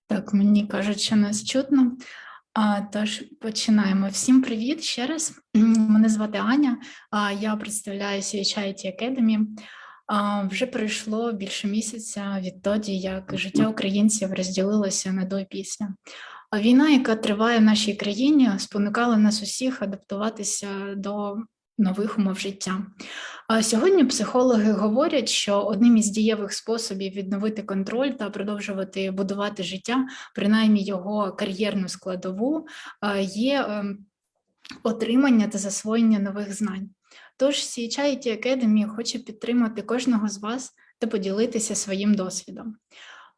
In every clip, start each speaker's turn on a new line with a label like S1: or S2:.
S1: Так, мені кажуть, що нас чутно. Тож починаємо. Всім привіт ще раз. Мене звати Аня, я представляю CHIT Academy. Вже пройшло більше місяця відтоді, як життя українців розділилося на до і після. Війна, яка триває в нашій країні, спонукала нас усіх адаптуватися до нових умов життя. Сьогодні психологи говорять, що одним із дієвих способів відновити контроль та продовжувати будувати життя, принаймні його кар'єрну складову, є отримання та засвоєння нових знань. Тож CHIT Academy хоче підтримати кожного з вас та поділитися своїм досвідом.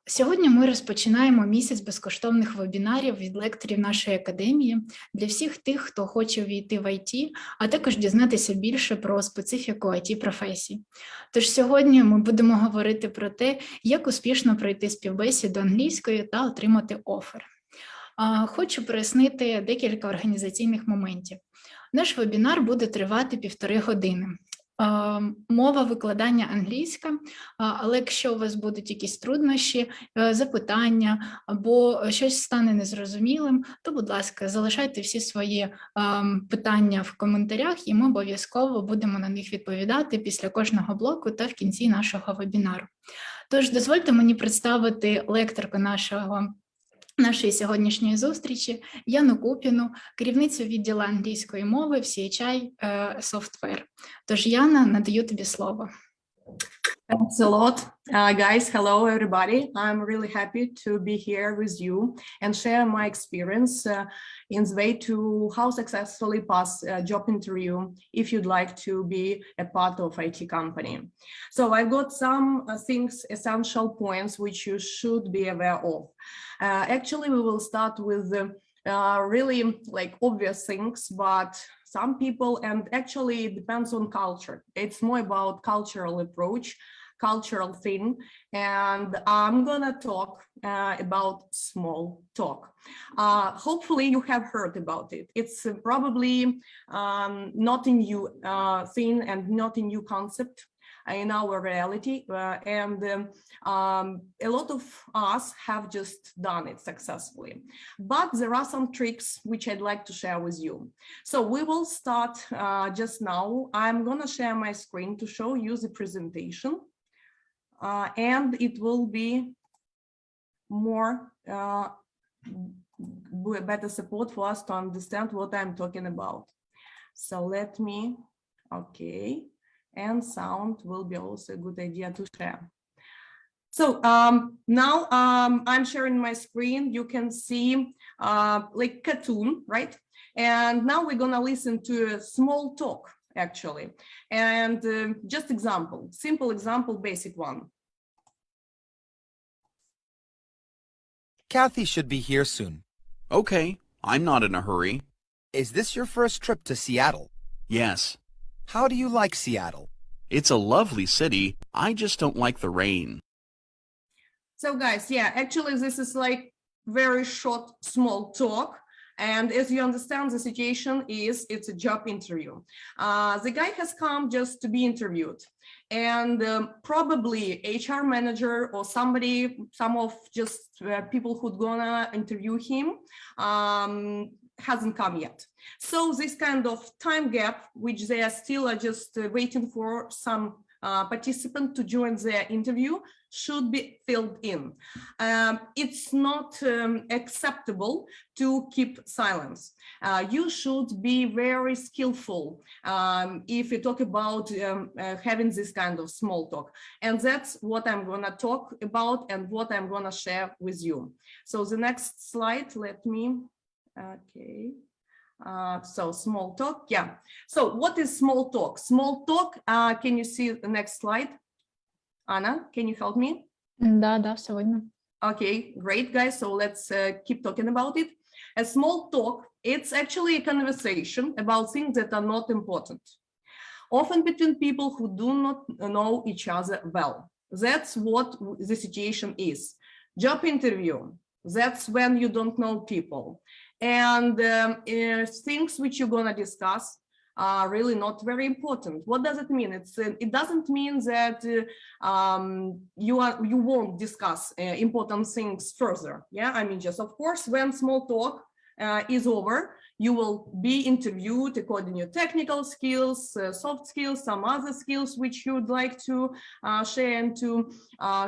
S1: Сьогодні ми розпочинаємо місяць безкоштовних вебінарів від лекторів нашої академії для всіх тих, хто хоче увійти в IT, а також дізнатися більше про специфіку IT-професій. Тож сьогодні ми будемо говорити про те, як успішно пройти співбесіду англійської та отримати офер. Хочу прояснити декілька організаційних моментів. Наш вебінар буде тривати 1,5 години. Мова викладання англійська, але якщо у вас будуть якісь труднощі, запитання або щось стане незрозумілим, то, будь ласка, залишайте всі свої питання в коментарях, і ми обов'язково будемо на них відповідати після кожного блоку та в кінці нашого вебінару. Тож, дозвольте мені представити лекторку нашої сьогоднішньої зустрічі Яну Купіну, керівницю відділу англійської мови в CHI Software. Тож, Яна, надаю тобі слово.
S2: Thanks a lot. Guys, hello everybody. I'm really happy to be here with you and share my experience in the way to how successfully pass a job interview if you'd like to be a part of IT company. So I've got some things, essential points which you should be aware of. Actually, we will start with really like obvious things, but some people, and actually it depends on culture. It's more about cultural approach, cultural thing, and I'm gonna talk about small talk. Hopefully you have heard about it. It's probably not a new thing and not a new concept in our reality, and a lot of us have just done it successfully. But there are some tricks which I'd like to share with you. So we will start just now. I'm gonna share my screen to show you the presentation, and it will be more better support for us to understand what I'm talking about. So let me, okay. And sound will be also a good idea to share. So now I'm sharing my screen. You can see like cartoon, right? And now we're gonna listen to a small talk actually. And just example, simple example, basic one.
S3: Kathy should be here soon.
S4: Okay, I'm not in a hurry.
S3: Is this your first trip to Seattle?
S4: Yes.
S3: How do you like Seattle?
S4: It's a lovely city. I just don't like the rain.
S2: So guys, yeah, actually this is like very short, small talk. And as you understand, the situation is it's a job interview. The guy has come just to be interviewed. And probably HR manager or somebody, some of just people who's gonna interview him, hasn't come yet. So this kind of time gap, which they are still just waiting for some participant to join their interview, should be filled in. It's not acceptable to keep silence. You should be very skillful if you talk about having this kind of small talk. And that's what I'm gonna talk about and what I'm gonna share with you. So the next slide, let me, okay. So small talk, yeah. So what is small talk? Small talk, can you see the next slide? Anna, can you help me?
S1: Да, все видно.
S2: Okay, great guys. So let's keep talking about it. A small talk, it's actually a conversation about things that are not important. Often between people who do not know each other well. That's what the situation is. Job interview, that's when you don't know people. And things which you're gonna discuss really not very important. What does it mean? It doesn't mean that you won't discuss important things further. Yeah, I mean, just of course, when small talk is over, you will be interviewed according to your technical skills, soft skills, some other skills which you would like to share and to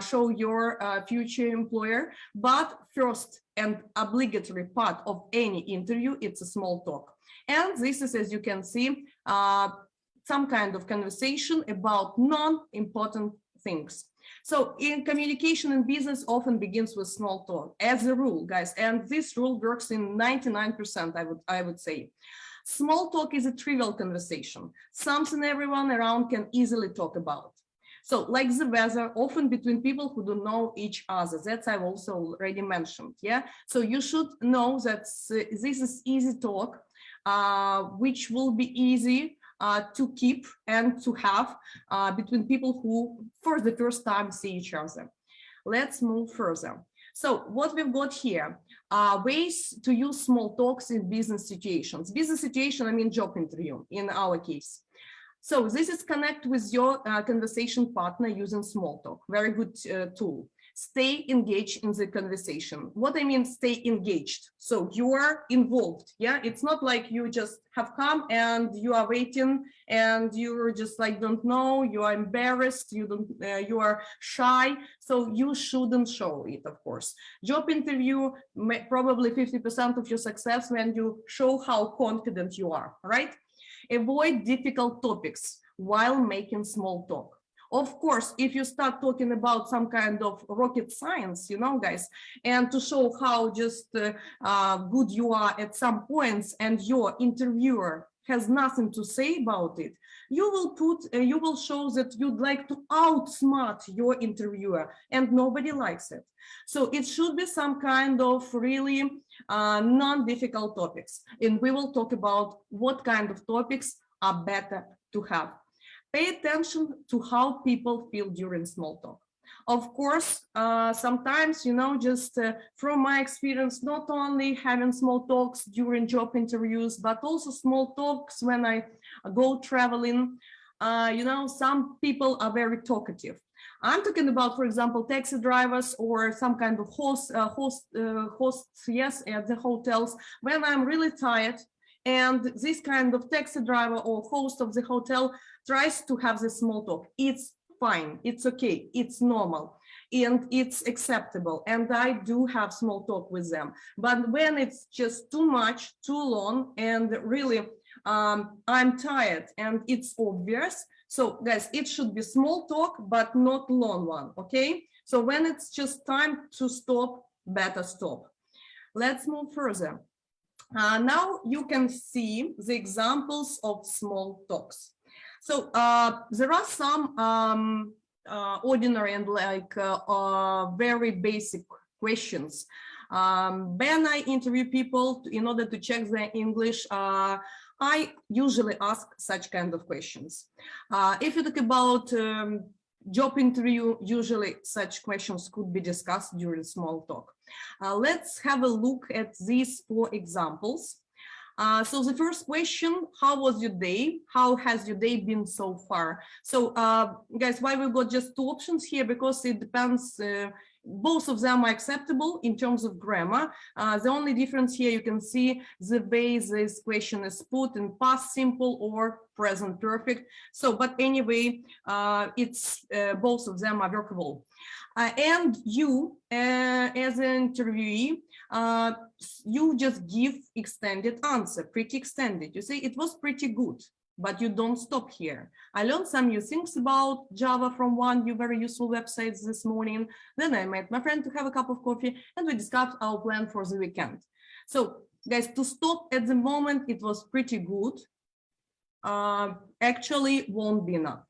S2: show your future employer. But first and obligatory part of any interview, it's a small talk. And this is, as you can see, some kind of conversation about non-important things. So in communication and business often begins with small talk as a rule, guys, and this rule works in 99%, I would say. Small talk is a trivial conversation, something everyone around can easily talk about. So like the weather, often between people who don't know each other. That's I've also already mentioned, yeah? So you should know that this is easy talk, which will be easy to keep and to have between people who for the first time see each other. Let's move further. So what we've got here, ways to use small talks in business situations. Business situation, I mean job interview in our case. So this is connect with your conversation partner using small talk. Very good tool. Stay engaged in the conversation. What I mean, stay engaged. So you are involved. Yeah, it's not like you just have come and you are waiting and you're just like don't know. You are embarrassed. You are shy. So you shouldn't show it. Of course, job interview probably 50% of your success when you show how confident you are. Right? Avoid difficult topics while making small talk. Of course, if you start talking about some kind of rocket science, you know, guys, and to show how just good you are at some points and your interviewer has nothing to say about it, you will show that you'd like to outsmart your interviewer and nobody likes it. So it should be some kind of really non-difficult topics. And we will talk about what kind of topics are better to have. Pay attention to how people feel during small talk. Of course, sometimes, you know, just from my experience, not only having small talks during job interviews, but also small talks when I go traveling, you know, some people are very talkative. I'm talking about, for example, taxi drivers or some kind of hosts, yes, at the hotels, when I'm really tired. And this kind of taxi driver or host of the hotel tries to have this small talk. It's fine, it's okay, it's normal, and it's acceptable. And I do have small talk with them. But when it's just too much, too long, and really I'm tired and it's obvious. So guys, it should be small talk, but not long one, okay? So when it's just time to stop, better stop. Let's move further. Now you can see the examples of small talks. So there are some ordinary and like very basic questions. When I interview people in order to check their English, I usually ask such kind of questions. If you talk about job interview, usually such questions could be discussed during small talk. Let's have a look at these 4 examples. So the first question, how was your day? How has your day been so far? So guys, why we've got just 2 options here? Because it depends, both of them are acceptable in terms of grammar. The only difference here, you can see the way this question is put in past simple or present perfect. So, but anyway, it's both of them are workable. And you, as an interviewee, you just give extended answer, pretty extended. You say it was pretty good, but you don't stop here. I learned some new things about Java from one new very useful website this morning. Then I met my friend to have a cup of coffee and we discussed our plan for the weekend. So guys, to stop at the moment, it was pretty good. Actually won't be enough.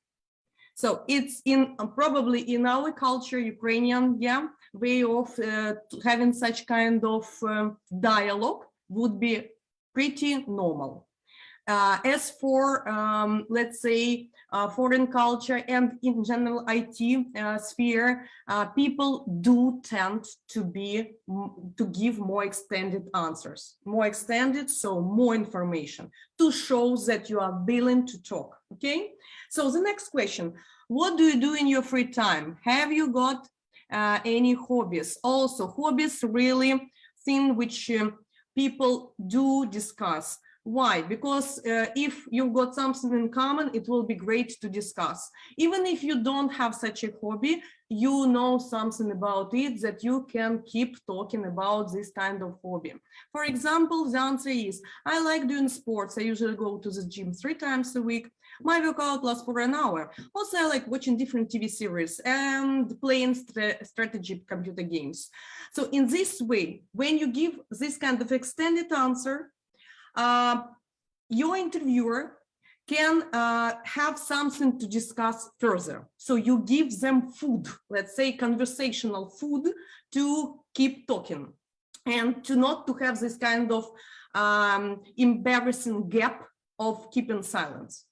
S2: So it's in probably in our culture, Ukrainian, yeah, way of having such kind of dialogue would be pretty normal. As for, let's say, foreign culture and in general IT sphere, people do tend to give more extended answers, more extended, so more information to show that you are willing to talk, okay? So the next question, what do you do in your free time? Have you got any hobbies? Also, hobbies really thing which people do discuss. Why? Because if you've got something in common, it will be great to discuss. Even if you don't have such a hobby, you know something about it that you can keep talking about this kind of hobby. For example, the answer is, I like doing sports. I usually go to the gym 3 times a week. My workout lasts for an hour. Also, I like watching different TV series and playing strategy computer games. So in this way, when you give this kind of extended answer, your interviewer can have something to discuss further. So you give them food, let's say conversational food, to keep talking and to not to have this kind of embarrassing gap of keeping silence.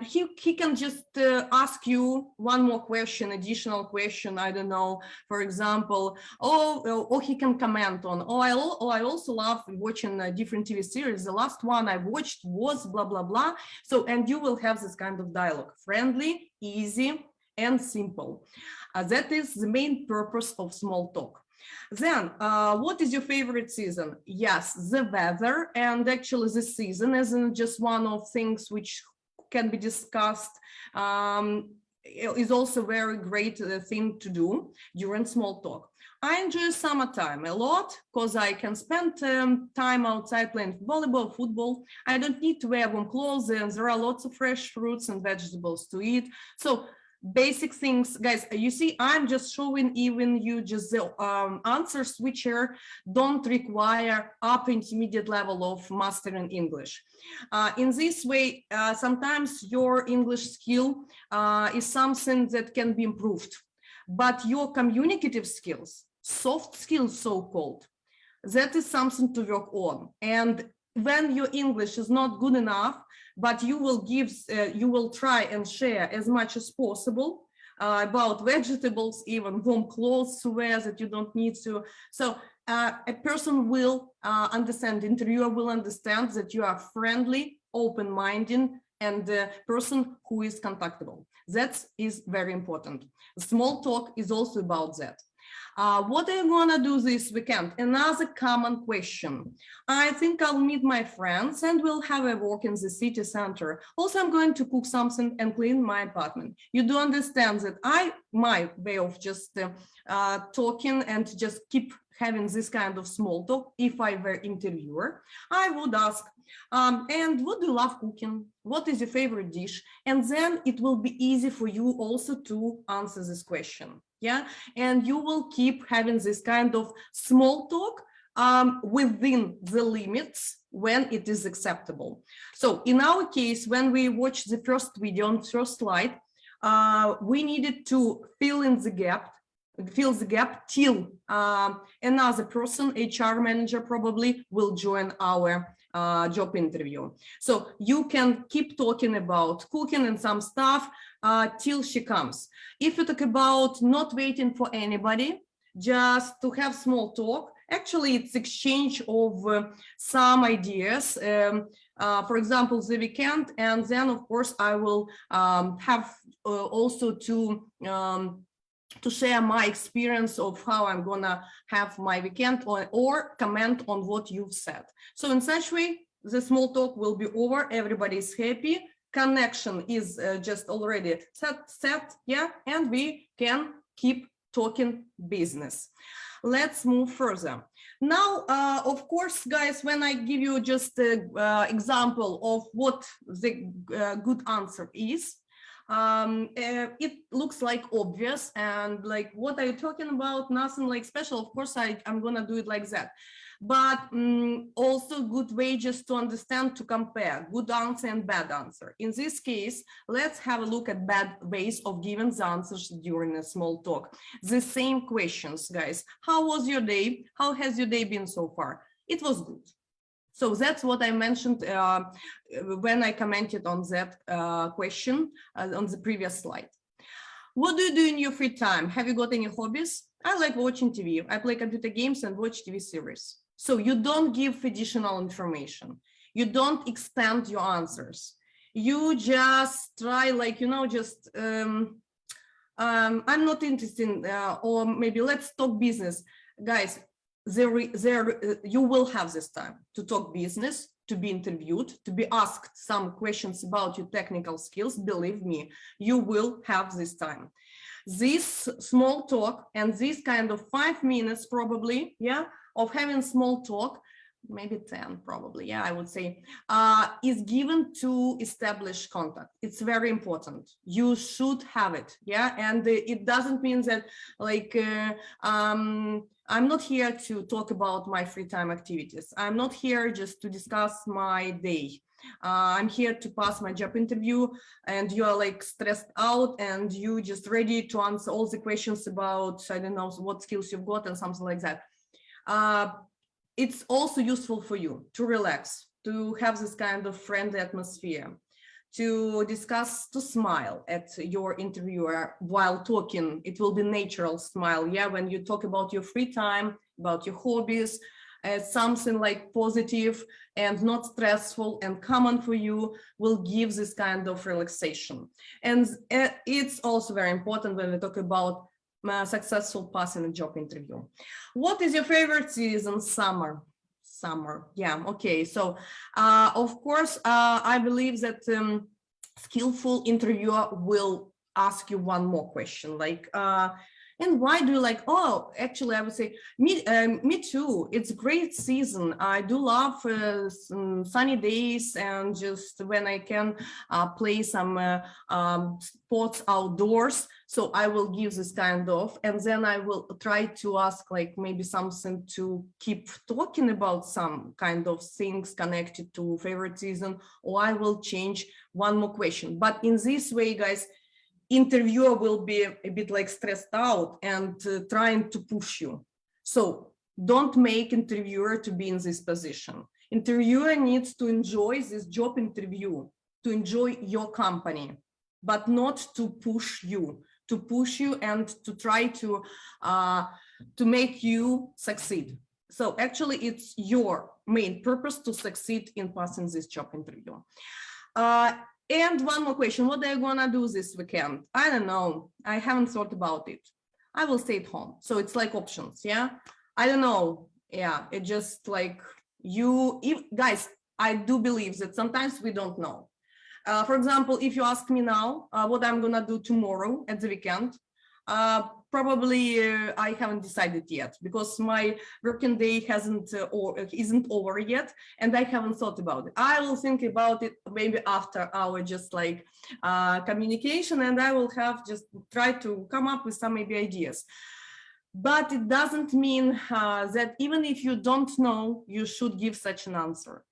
S2: He can just ask you one more question, additional question, I don't know, for example, or he can comment on, I also love watching different TV series. The last one I watched was blah, blah, blah. So, and you will have this kind of dialogue, friendly, easy, and simple. That is the main purpose of small talk. Then, what is your favorite season? Yes, the weather, and actually the season isn't just one of things which can be discussed, is also a very great thing to do during small talk. I enjoy summertime a lot because I can spend time outside playing volleyball, football. I don't need to wear warm clothes and there are lots of fresh fruits and vegetables to eat. So basic things, guys, you see, I'm just showing even you just the answers which don't require up intermediate level of mastering English. In this way, sometimes your English skill is something that can be improved, but your communicative skills, soft skills so-called, that is something to work on. And when your English is not good enough, but you will try and share as much as possible about vegetables, even warm clothes to wear that you don't need to. So a person will understand, the interviewer will understand that you are friendly, open-minded, and a person who is contactable. That is very important. Small talk is also about that. What are you gonna do this weekend? Another common question. I think I'll meet my friends and we'll have a walk in the city center. Also, I'm going to cook something and clean my apartment. You do understand that my way of just talking and just keep having this kind of small talk, if I were interviewer, I would ask, and what do you love cooking? What is your favorite dish? And then it will be easy for you also to answer this question. Yeah, and you will keep having this kind of small talk within the limits when it is acceptable. So in our case, when we watched the first video on the first slide, we needed to fill the gap till another person, HR manager probably, will join our job interview. So you can keep talking about cooking and some stuff till she comes. If you talk about not waiting for anybody, just to have small talk, actually it's exchange of some ideas, for example, the weekend, and then of course I will have also to share my experience of how I'm gonna have my weekend or comment on what you've said. So in such way, the small talk will be over, everybody is happy, connection is just already set, yeah, and we can keep talking business. Let's move further. Now, of course, guys, when I give you just an example of what the good answer is, it looks like obvious and like, what are you talking about? Nothing like special. Of course, I'm gonna do it like that. But also good way just to understand, to compare good answer and bad answer. In this case, let's have a look at bad ways of giving the answers during a small talk. The same questions, guys. How was your day? How has your day been so far? It was good. So that's what I mentioned when I commented on that question on the previous slide. What do you do in your free time? Have you got any hobbies? I like watching TV. I play computer games and watch TV series. So you don't give additional information. You don't extend your answers. You just try, like, you know, just, I'm not interested in, or maybe let's talk business. Guys, you will have this time to talk business, to be interviewed, to be asked some questions about your technical skills. Believe me, you will have this time. This small talk and this kind of 5 minutes probably, yeah, of having small talk, maybe 10 probably, yeah, I would say, is given to establish contact. It's very important. You should have it, yeah, and it doesn't mean that, like, I'm not here to talk about my free time activities. I'm not here just to discuss my day. I'm here to pass my job interview, and you are like stressed out and you just ready to answer all the questions about, I don't know, what skills you've got and something like that. It's also useful for you to relax, to have this kind of friendly atmosphere, to discuss, to smile at your interviewer while talking. It will be natural smile, yeah, when you talk about your free time, about your hobbies, something like positive and not stressful and common for you will give this kind of relaxation. And it's also very important when we talk about successful passing a job interview. What is your favorite season? Summer. Yeah, okay. So of course, I believe that skillful interviewer will ask you one more question, like, and why do you like, oh, actually, I would say, me too. It's a great season. I do love sunny days and just when I can play some sports outdoors. So I will give this kind of, and then I will try to ask like maybe something to keep talking about, some kind of things connected to favorite season, or I will change one more question. But in this way, guys, interviewer will be a bit like stressed out and trying to push you. So don't make interviewer to be in this position. Interviewer needs to enjoy this job interview, to enjoy your company, but not to push you and to try to make you succeed. So actually it's your main purpose to succeed in passing this job interview. And one more question, what are you gonna do this weekend? I don't know, I haven't thought about it. I will stay at home. So it's like options, yeah? I don't know, yeah, it just like guys, I do believe that sometimes we don't know. For example, if you ask me now what I'm gonna do tomorrow at the weekend, probably I haven't decided yet because my working day hasn't or isn't over yet, and I haven't thought about it. I will think about it maybe after our just like communication, and I will have just try to come up with some maybe ideas. But it doesn't mean that even if you don't know, you should give such an answer.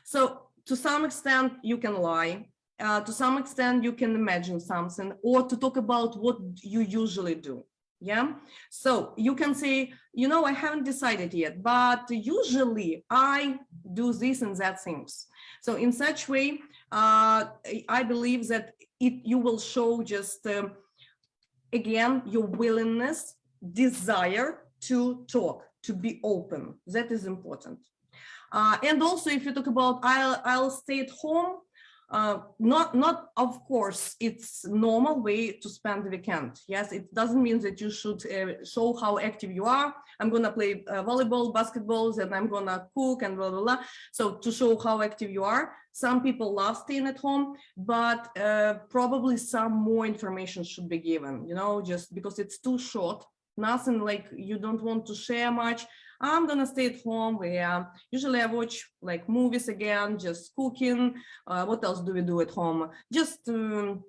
S2: So to some extent, you can lie. To some extent, you can imagine something or to talk about what you usually do. Yeah. So you can say, you know, I haven't decided yet, but usually I do this and that things. So in such way, I believe that you will show just, again, your willingness, desire to talk, to be open. That is important. And also, if you talk about I'll stay at home, not of course, it's normal way to spend the weekend. Yes, it doesn't mean that you should show how active you are. I'm gonna play volleyball, basketballs, and I'm gonna cook and blah, blah, blah. So to show how active you are, some people love staying at home, but probably some more information should be given, you know, just because it's too short, nothing like you don't want to share much. I'm gonna stay at home where usually I watch like movies again, just cooking. What else do we do at home? Just lying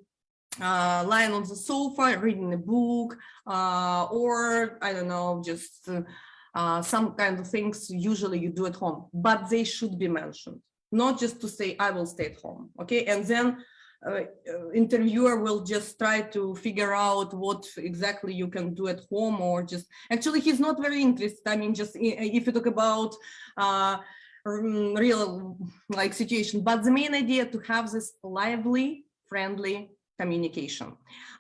S2: on the sofa, reading a book, or I don't know, just some kind of things usually you do at home, but they should be mentioned, not just to say I will stay at home, okay? And then interviewer will just try to figure out what exactly you can do at home, or just actually he's not very interested. I mean, just if you talk about real like situation, but the main idea to have this lively, friendly communication.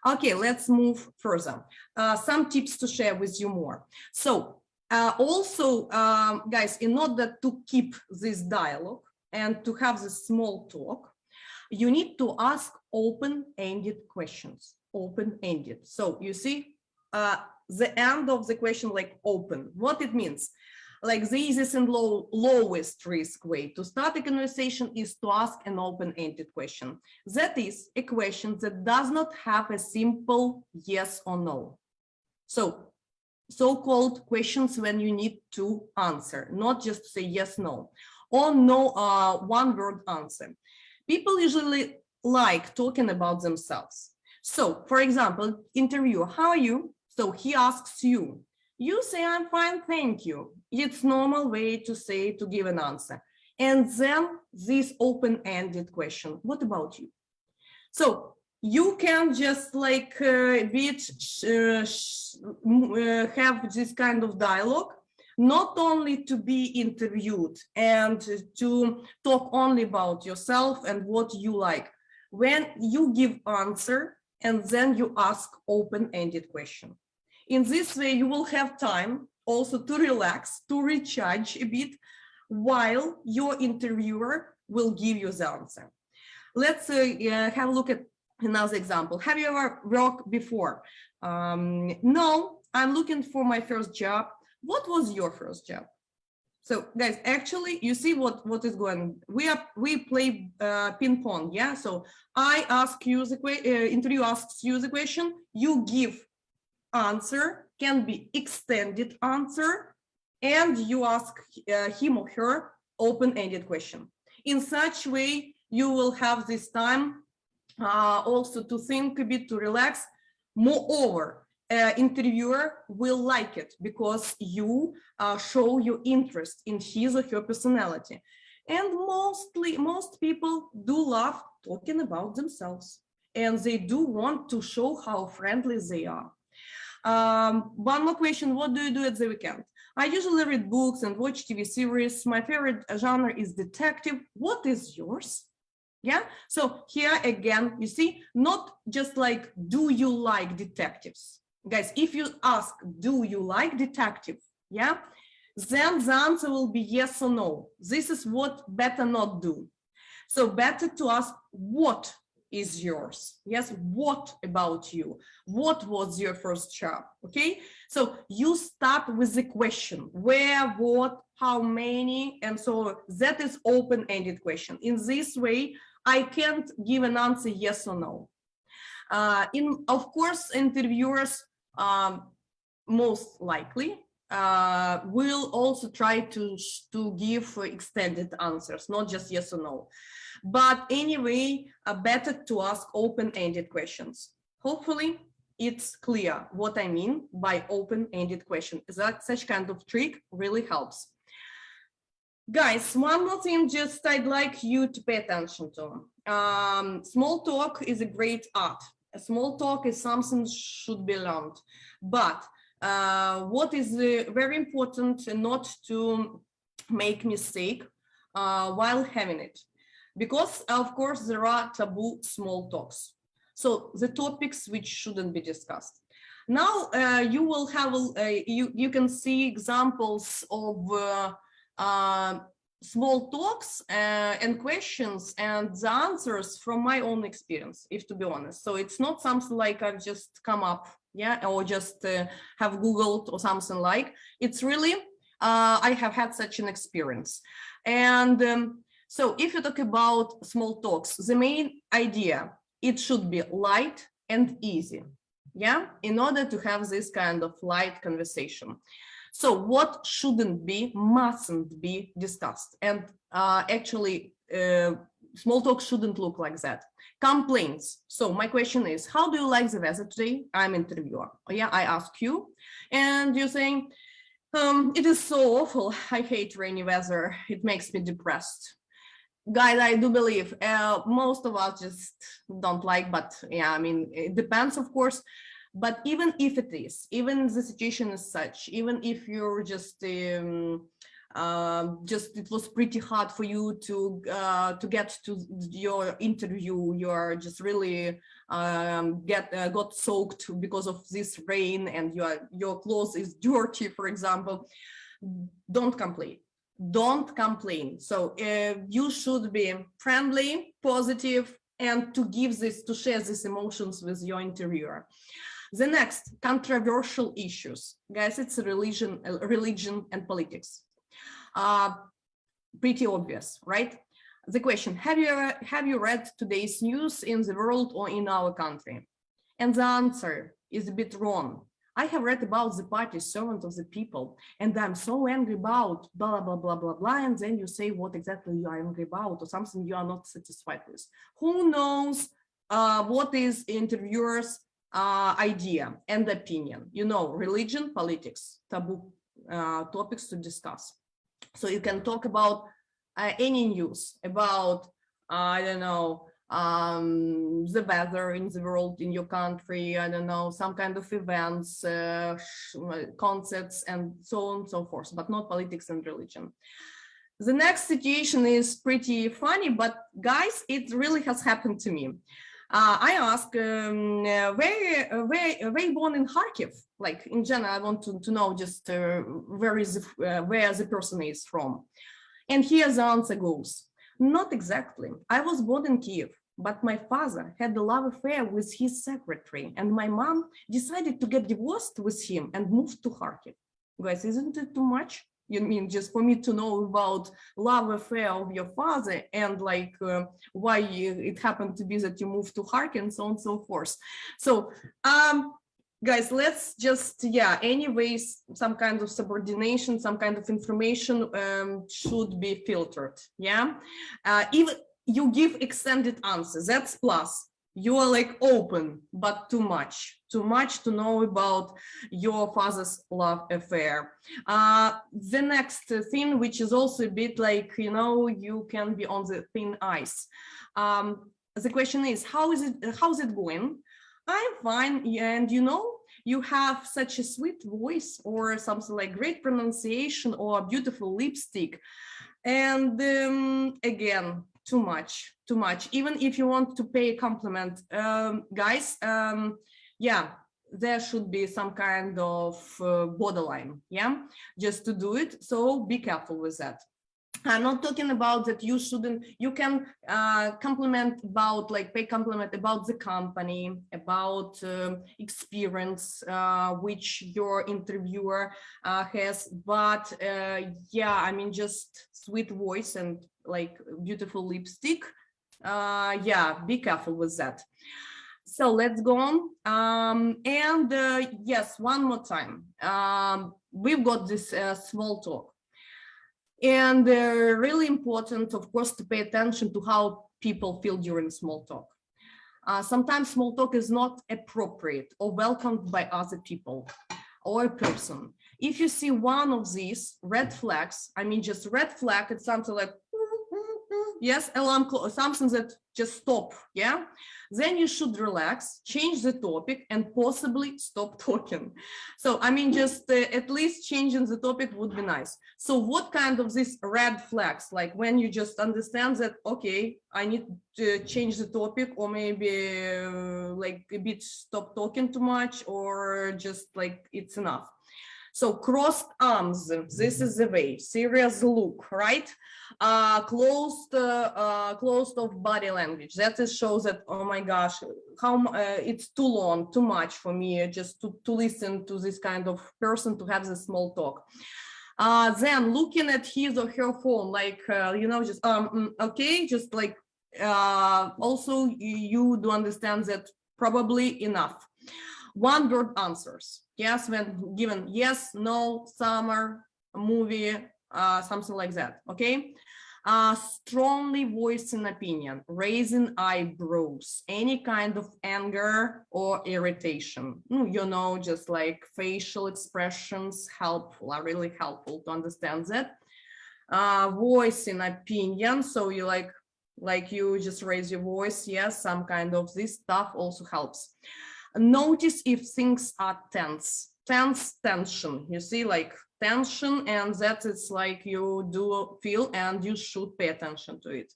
S2: Okay, let's move further. Some tips to share with you more. So also, guys, in order to keep this dialogue and to have this small talk, you need to ask open-ended questions, open-ended. So you see the end of the question like open, what it means. Like the easiest and lowest risk way to start a conversation is to ask an open-ended question. That is a question that does not have a simple yes or no. So so-called questions when you need to answer, not just say yes, no, or no one-word answer. People usually like talking about themselves. So, for example, interviewer, how are you? So he asks you. You say, I'm fine, thank you. It's normal way to say, to give an answer. And then this open-ended question, what about you? So you can just like have this kind of dialogue, not only to be interviewed and to talk only about yourself and what you like. When you give answer and then you ask open-ended question. In this way, you will have time also to relax, to recharge a bit, while your interviewer will give you the answer. Let's have a look at another example. Have you ever worked before? No, I'm looking for my first job. What was your first job? So guys, actually, you see what is going on. We play ping pong, yeah? So I ask you the interview asks you the question, you give answer, can be extended answer, and you ask him or her open-ended question. In such way, you will have this time also to think a bit, to relax. Moreover, interviewer will like it because you show your interest in his or her personality. And most people do love talking about themselves, and they do want to show how friendly they are. One more question, what do you do at the weekend? I usually read books and watch TV series. My favorite genre is detective. What is yours? Yeah, so here again, you see, not just like, do you like detectives? Guys, if you ask, do you like detective? Yeah, then the answer will be yes or no. This is what better not do. So better to ask, what is yours? Yes, what about you? What was your first job? Okay, so you start with the question, where, what, how many, and so that is open-ended question. In this way, I can't give an answer yes or no. Of course, interviewers most likely will also try to give extended answers, not just yes or no. But anyway, better to ask open-ended questions. Hopefully, it's clear what I mean by open-ended question. That such kind of trick really helps. Guys, one more thing just I'd like you to pay attention to. Small talk is a great art. A small talk is something should be learned. But what is very important not to make mistake while having it. Because, of course, there are taboo small talks. So the topics which shouldn't be discussed. Now you will have, you can see examples of small talks and questions and the answers from my own experience, if to be honest. So it's not something like I've just come up, yeah, or just have Googled or something like. It's really, I have had such an experience. And so if you talk about small talks, the main idea, it should be light and easy, yeah, in order to have this kind of light conversation. So what shouldn't be, mustn't be discussed. And actually, small talk shouldn't look like that. Complaints. So my question is, how do you like the weather today? I'm an interviewer. Yeah, I ask you. And you're saying, it is so awful. I hate rainy weather. It makes me depressed. Guys, I do believe most of us just don't like, but yeah, I mean, it depends, of course. But even if it is, even the situation is such, even if you're just just it was pretty hard for you to get to your interview. You're just really got soaked because of this rain, and your clothes is dirty, for example. Don't complain. Don't complain. So you should be friendly, positive, and to share these emotions with your interviewer. The next, controversial issues. Guys, it's religion and politics. Pretty obvious, right? The question, have you read today's news in the world or in our country? And the answer is a bit wrong. I have read about the party servant of the people, and I'm so angry about blah, blah, blah, blah, blah, and then you say what exactly you are angry about or something you are not satisfied with. Who knows what is interviewer's idea and opinion? You know, religion, politics, taboo topics to discuss. So you can talk about any news, about, I don't know, the weather in the world, in your country, I don't know, some kind of events, concepts, and so on and so forth, but not politics and religion. The next situation is pretty funny, but guys, it really has happened to me. I asked, where you born in Kharkiv? Like in general, I want to know just where the person is from. And here the answer goes, not exactly. I was born in Kiev, but my father had a love affair with his secretary, and my mom decided to get divorced with him and moved to Kharkiv. Guys, isn't it too much? You mean just for me to know about love affair of your father and like why it happened to be that you moved to Kharkiv and so on and so forth. So guys, let's just, anyways, some kind of subordination, some kind of information should be filtered, Even you give extended answers, that's plus. You are like open, but too much to know about your father's love affair. The next thing, which is also a bit like, you can be on the thin ice. The question is, how's it going? I'm fine, and you have such a sweet voice or something like great pronunciation or a beautiful lipstick. And again, too much. Even if you want to pay a compliment, guys, there should be some kind of borderline, just to do it. So be careful with that. I'm not talking about that you can compliment about, like pay compliment about the company, about experience which your interviewer has, but I mean, just sweet voice and like beautiful lipstick, be careful with that. So let's go on. Yes, one more time. We've got this small talk. And really important, of course, to pay attention to how people feel during small talk. Sometimes small talk is not appropriate or welcomed by other people or a person. If you see one of these red flags, I mean, just red flag, it's something like, yes, alarm clock, something that just stop, then you should relax, change the topic, and possibly stop talking. So, I mean, just at least changing the topic would be nice. So what kind of these red flags, like when you just understand that, okay, I need to change the topic, or maybe like a bit stop talking too much, or just like it's enough. So crossed arms, this is the way, serious look, right? Closed of body language, that shows that, oh my gosh, how it's too long, too much for me just to listen to this kind of person, to have this small talk. Then looking at his or her phone, like, just, okay, just like, also you do understand that probably enough. One word answers. Yes, when given yes, no, summer, movie, something like that. Okay. Strongly voicing opinion, raising eyebrows, any kind of anger or irritation. Just like facial expressions are really helpful to understand that. Voicing opinion, so you like you just raise your voice. Yes, some kind of this stuff also helps. Notice if things are tense, tension. You see, like tension, and that it's like you do feel and you should pay attention to it.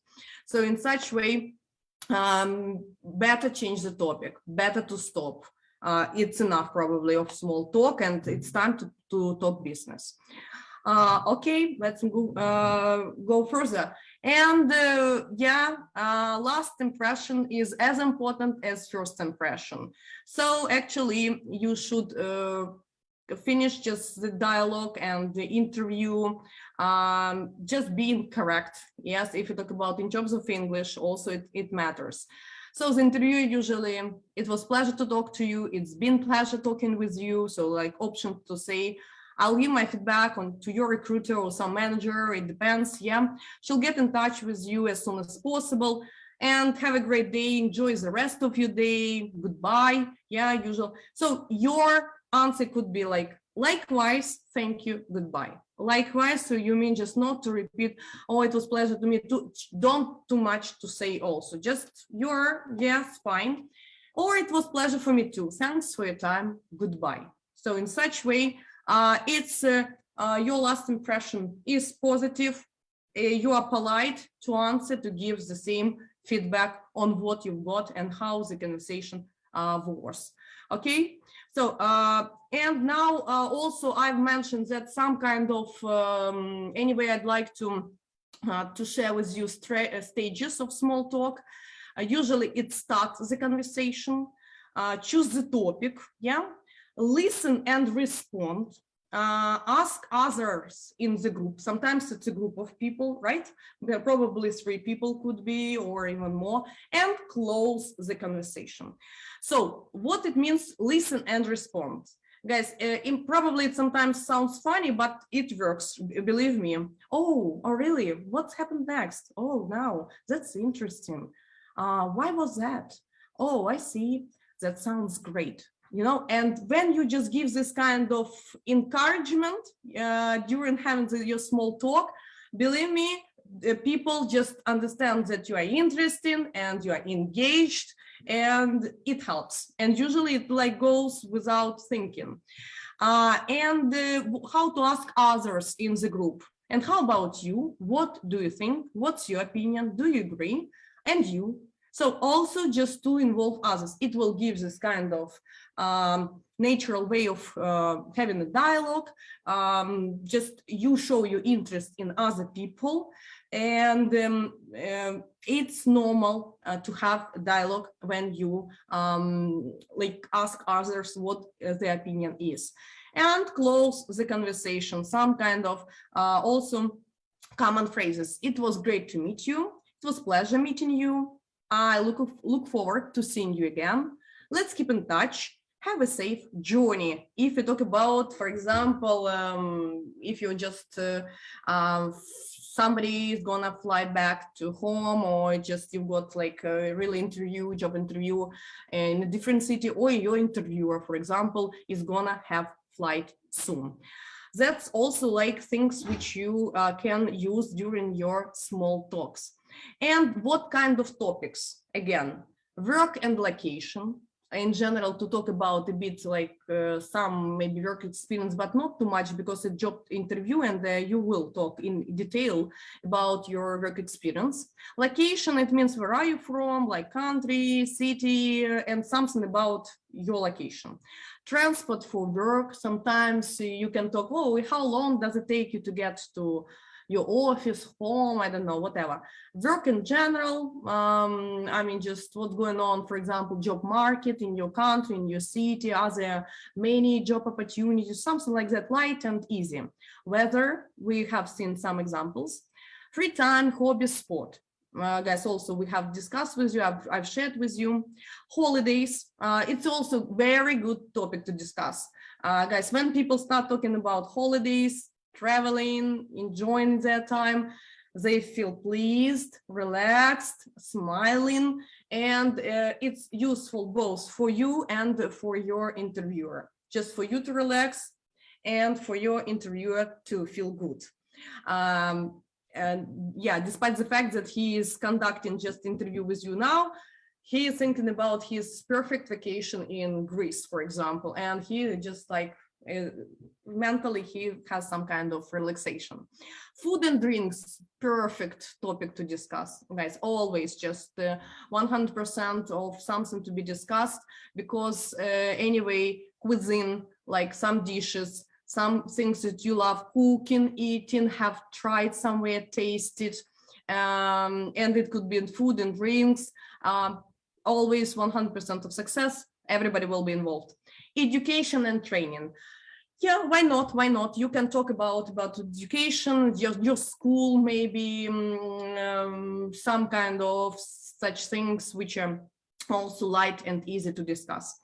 S2: So in such way, better change the topic, better to stop. It's enough probably of small talk, and it's time to talk business. Okay, let's go further. And last impression is as important as first impression. So actually you should finish just the dialogue and the interview, just being correct. Yes, if you talk about in terms of English, also it matters. So the interview usually, it was pleasure to talk to you. It's been pleasure talking with you. So like option to say, I'll give my feedback to your recruiter or some manager, it depends, yeah. She'll get in touch with you as soon as possible, and have a great day, enjoy the rest of your day, goodbye, yeah, usual. So your answer could be like, likewise, thank you, goodbye. Likewise, so you mean just not to repeat, oh, it was pleasure to meet, don't too much to say also, just your, yes, fine. Or it was pleasure for me too, thanks for your time, goodbye. So in such way, it's your last impression is positive. You are polite to answer, to give the same feedback on what you've got and how the conversation was. Okay, so and now also I've mentioned that some kind of anyway, I'd like to share with you stages of small talk. Usually it starts the conversation, choose the topic, yeah. Listen and respond, ask others in the group. Sometimes it's a group of people, right? There are probably 3 people could be, or even more, and close the conversation. So what it means, listen and respond. Guys, probably it sometimes sounds funny, but it works, believe me. Oh, really? What's happened next? Oh, now that's interesting. Why was that? Oh, I see. That sounds great. You know, and when you just give this kind of encouragement during having your small talk, believe me, people just understand that you are interested and you are engaged, and it helps. And usually it like goes without thinking. And how to ask others in the group. And how about you? What do you think? What's your opinion? Do you agree? And you? So also just to involve others, it will give this kind of natural way of having a dialogue. Just you show your interest in other people, and it's normal to have a dialogue when you like ask others what their opinion is, and close the conversation. Some kind of also common phrases. It was great to meet you. It was pleasure meeting you. I look forward to seeing you again. Let's keep in touch. Have a safe journey. If you talk about, for example, if you're just somebody is gonna fly back to home, or just you got like a real interview, job interview in a different city, or your interviewer, for example, is gonna have flight soon. That's also like things which you can use during your small talks. And what kind of topics? Again, work and location. In general, to talk about a bit like some maybe work experience, but not too much, because it's a job interview, and you will talk in detail about your work experience. Location, it means where are you from, like country, city, and something about your location. Transport for work, sometimes you can talk, oh, how long does it take you to get to your office, home, I don't know, whatever. Work in general, I mean, just what's going on, for example, job market in your country, in your city, are there many job opportunities, something like that, light and easy. Weather, we have seen some examples. Free time, hobby, sport. Guys, also we have discussed with you, I've shared with you. Holidays, it's also very good topic to discuss. Guys, when people start talking about holidays, traveling, enjoying their time, they feel pleased, relaxed, smiling, and it's useful both for you and for your interviewer, just for you to relax and for your interviewer to feel good. And yeah, despite the fact that he is conducting just interview with you now, he is thinking about his perfect vacation in Greece, for example, and he just like mentally he has some kind of relaxation. Food and drinks, perfect topic to discuss, guys. Always just 100% of something to be discussed, because anyway, cuisine, like some dishes, some things that you love cooking, eating, have tried somewhere, tasted, and it could be in food and drinks. Always 100% of success. Everybody will be involved. Education and training. Yeah, why not? Why not? You can talk about education, your school, maybe some kind of such things which are also light and easy to discuss.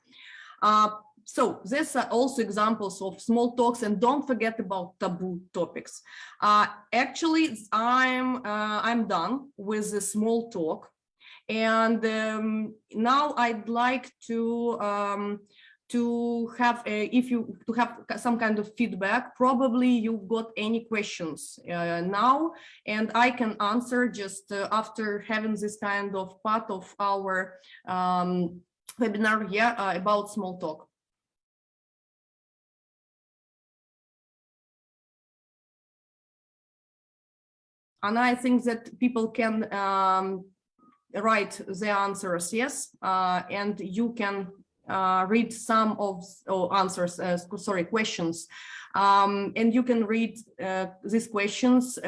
S2: So these are also examples of small talks, and don't forget about taboo topics. Actually, I'm done with the small talk, and now I'd like to have some kind of feedback. Probably you've got any questions now, and I can answer just after having this kind of part of our webinar here about small talk. And I think that people can write the answers, yes, and you can read some of questions, and you can read these questions.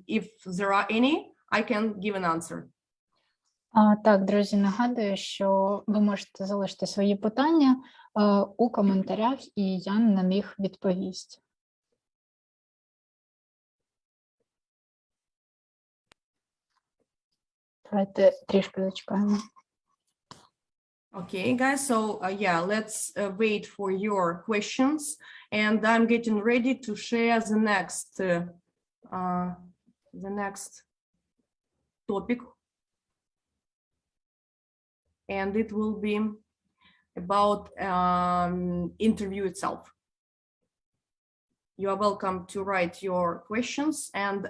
S2: If there are any, I can give an answer.
S1: Так, друзі, нагадую, що ви можете залишити свої питання у коментарях, і я на них відповість. Давайте трішки зачекаємо.
S2: Okay, guys, so yeah, let's wait for your questions, and I'm getting ready to share the next topic, and it will be about interview itself. You are welcome to write your questions, and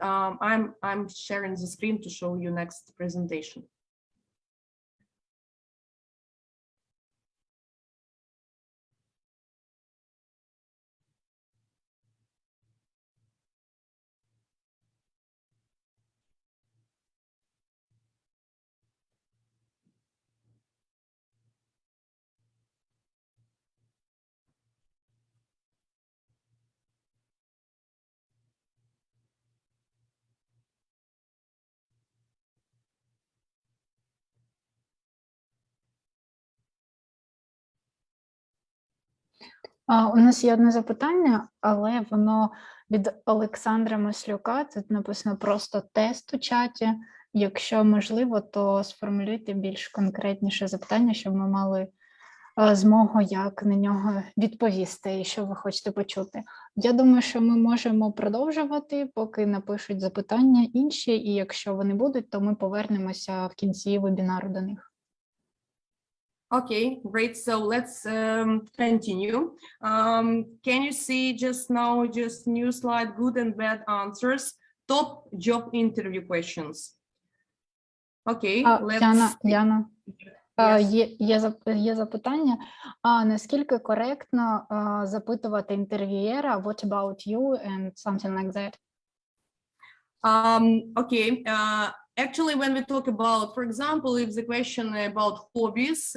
S2: I'm sharing the screen to show you next presentation.
S1: У нас є одне запитання, але воно від Олександра Маслюка. Тут написано просто тест у чаті. Якщо можливо, то сформулюйте більш конкретніше запитання, щоб ми мали змогу як на нього відповісти і що ви хочете почути. Я думаю, що ми можемо продовжувати, поки напишуть запитання інші, і якщо вони будуть, то ми повернемося в кінці вебінару до них.
S2: Okay, great. So let's continue. Can you see just now, just new slide, good and bad answers, top job interview questions? Okay, let's...
S1: Яна,
S2: Yes.
S1: є запитання. Наскільки коректно запитувати інтерв'юєра what about you and something like that?
S2: Okay. Actually, when we talk about, for example, if the question about hobbies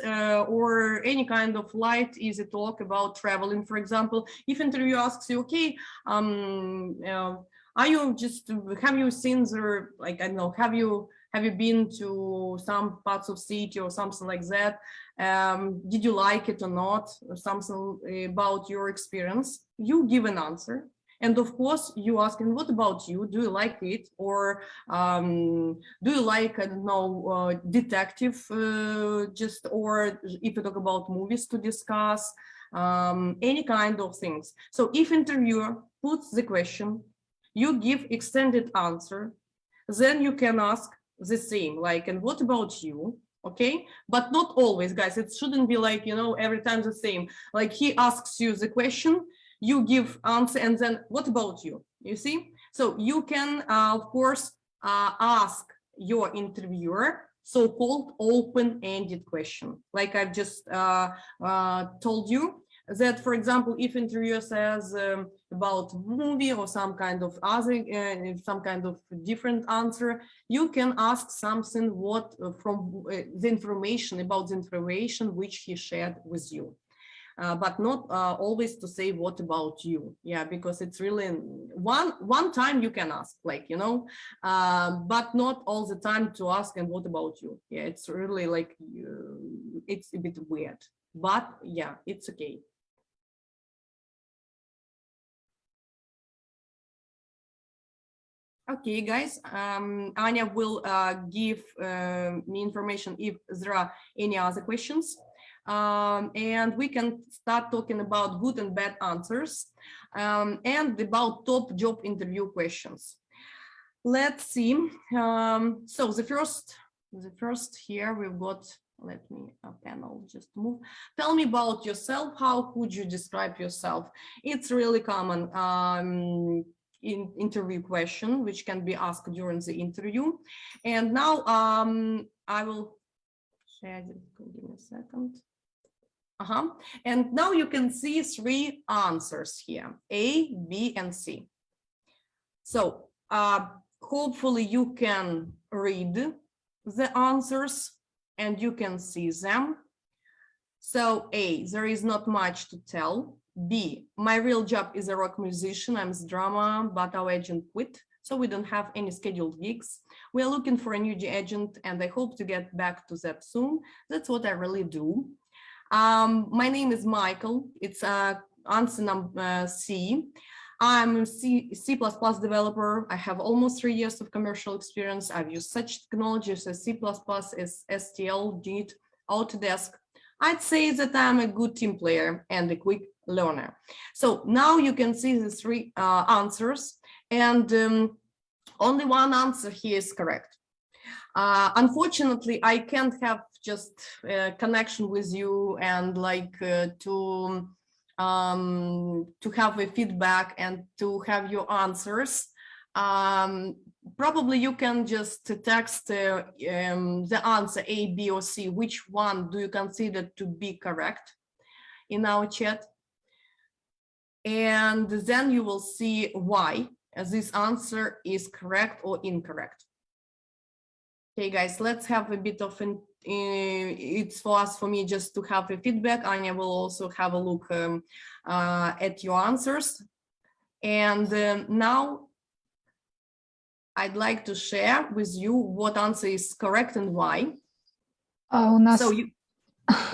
S2: or any kind of light, easy talk about traveling, for example, if interview asks you, okay, have you seen the, like, I don't know, have you been to some parts of city or something like that? Did you like it or not? Or something about your experience? You give an answer. And of course, you ask, and what about you? Do you like it? Or do you like, I don't know, detective, or if you talk about movies to discuss, any kind of things. So if interviewer puts the question, you give extended answer, then you can ask the same, like, and what about you? Okay, but not always, guys. It shouldn't be like, you know, every time the same. Like he asks you the question, you give answer, and then what about you? You see? So you can, of course, ask your interviewer so-called open-ended question. Like I've just told you, that, for example, if interviewer says about movie or some kind of other, some kind of different answer, you can ask something what from the information about the information which he shared with you. But not always to say what about you, yeah, because it's really one time you can ask, like, you know, but not all the time to ask and what about you, yeah, it's really like it's a bit weird, but yeah, it's okay. Okay, guys, Anya will give me information if there are any other questions. And we can start talking about good and bad answers and about top job interview questions. Let's see. So the first here we've got, let me a panel just move. Tell me about yourself. How could you describe yourself? It's really common in interview question, which can be asked during the interview. And now I will share this. Give me a second. And now you can see 3 answers here, A, B, and C. So hopefully you can read the answers and you can see them. So A, there is not much to tell. B, my real job is a rock musician. I'm a drummer, but our agent quit, so we don't have any scheduled gigs. We are looking for a new agent, and I hope to get back to that soon. That's what I really do. My name is Michael. It's answer number C. I'm a C++ developer. I have almost 3 years of commercial experience. I've used such technologies as C++, as STL, Git, Autodesk. I'd say that I'm a good team player and a quick learner. So now you can see the 3 answers, and only one answer here is correct. Unfortunately, I can't have just a connection with you and like to have a feedback and to have your answers. Probably you can just text the answer A, B, or C. Which one do you consider to be correct in our chat? And then you will see why this answer is correct or incorrect. Okay, guys, let's have a bit of it's for me just to have a feedback. Anya will also have a look at your answers. And now I'd like to share with you what answer is correct and why.
S1: У нас,
S2: So you,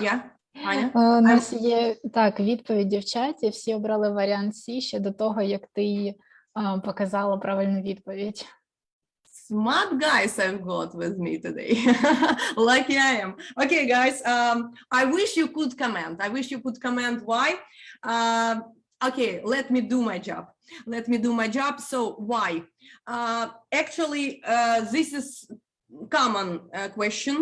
S2: yeah, Anya?
S1: у нас є так відповіді в чаті. Всі обрали варіант С ще до того, як ти показала правильну відповідь.
S2: Smart guys I've got with me today. Lucky I am. Okay, guys, I wish you could comment. I wish you could comment why. Okay, let me do my job. Let me do my job. So why? Actually, this is common question,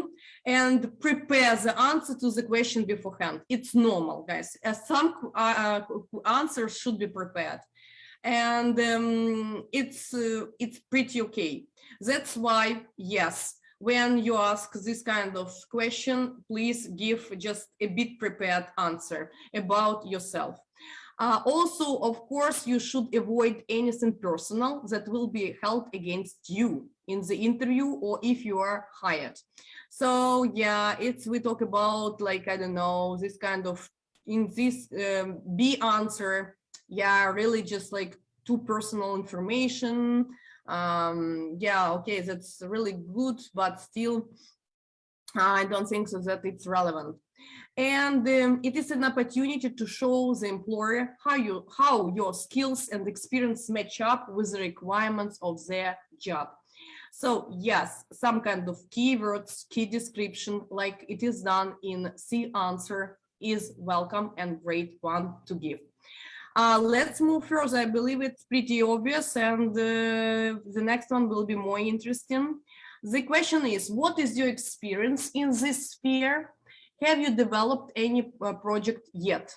S2: and prepare the answer to the question beforehand. It's normal, guys. Some answers should be prepared. And it's pretty okay. That's why, yes, when you ask this kind of question, please give just a bit prepared answer about yourself. Also, of course, you should avoid anything personal that will be held against you in the interview or if you are hired. So yeah, we talk about, like, I don't know, this kind of, in this B answer, yeah, really just like too personal information. Yeah, okay, that's really good, but still, I don't think so that it's relevant. And it is an opportunity to show the employer how your skills and experience match up with the requirements of their job. So yes, some kind of keywords, key description, like it is done in C answer, is welcome and great one to give. Let's move further. I believe it's pretty obvious, and the next one will be more interesting. The question is, what is your experience in this sphere? Have you developed any project yet?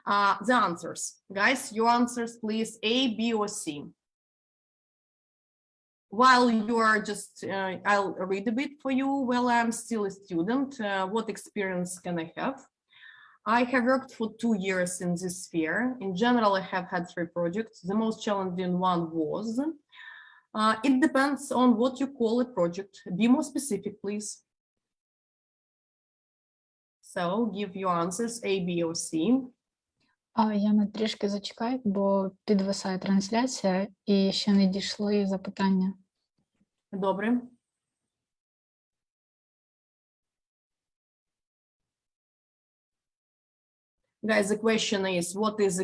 S2: The answers, guys, your answers, please, A, B, or C. While you are just, I'll read a bit for you. Well, I'm still a student. What experience can I have? I have worked for 2 years in this sphere. In general, I have had 3 projects. The most challenging one was, it depends on what you call a project. Be more specific, please. So give your answers A, B, or C.
S1: Яна, трішки зачекай, бо підвисає трансляція і ще не дійшли запитання.
S2: Добре. Guys, the question is, what is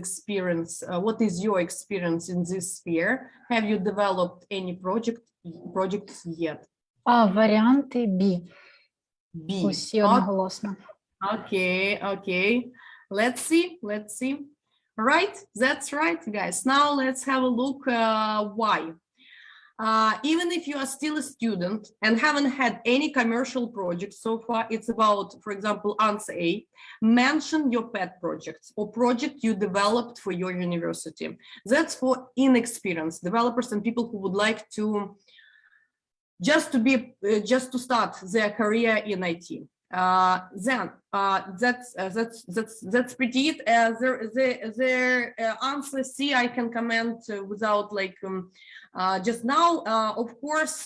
S2: your experience in this sphere? Have you developed any projects yet?
S1: Варіанти B.
S2: B.
S1: Усі одноголосно.
S2: Okay. Let's see. Right, that's right, guys. Now let's have a look why. Even if you are still a student and haven't had any commercial projects so far, it's about, for example, answer A, mention your pet projects or project you developed for your university. That's for inexperienced developers and people who would like to just to start their career in IT. Then that's pretty it. The answer C I can comment without like just now. Of course,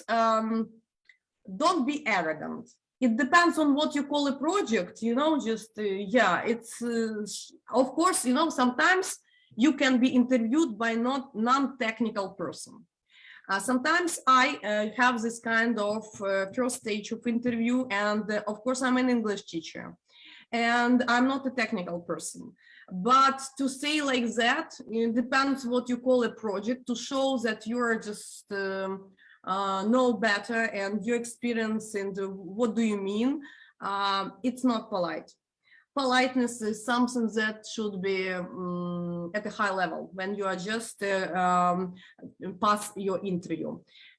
S2: don't be arrogant. It depends on what you call a project, you know, just it's of course, you know, sometimes you can be interviewed by non-technical person. Sometimes I have this kind of first stage of interview, and of course I'm an English teacher and I'm not a technical person. But to say like that, it depends what you call a project, to show that you're just know better and your experience and what do you mean, it's not polite. Politeness is something that should be at a high level when you are just pass your interview.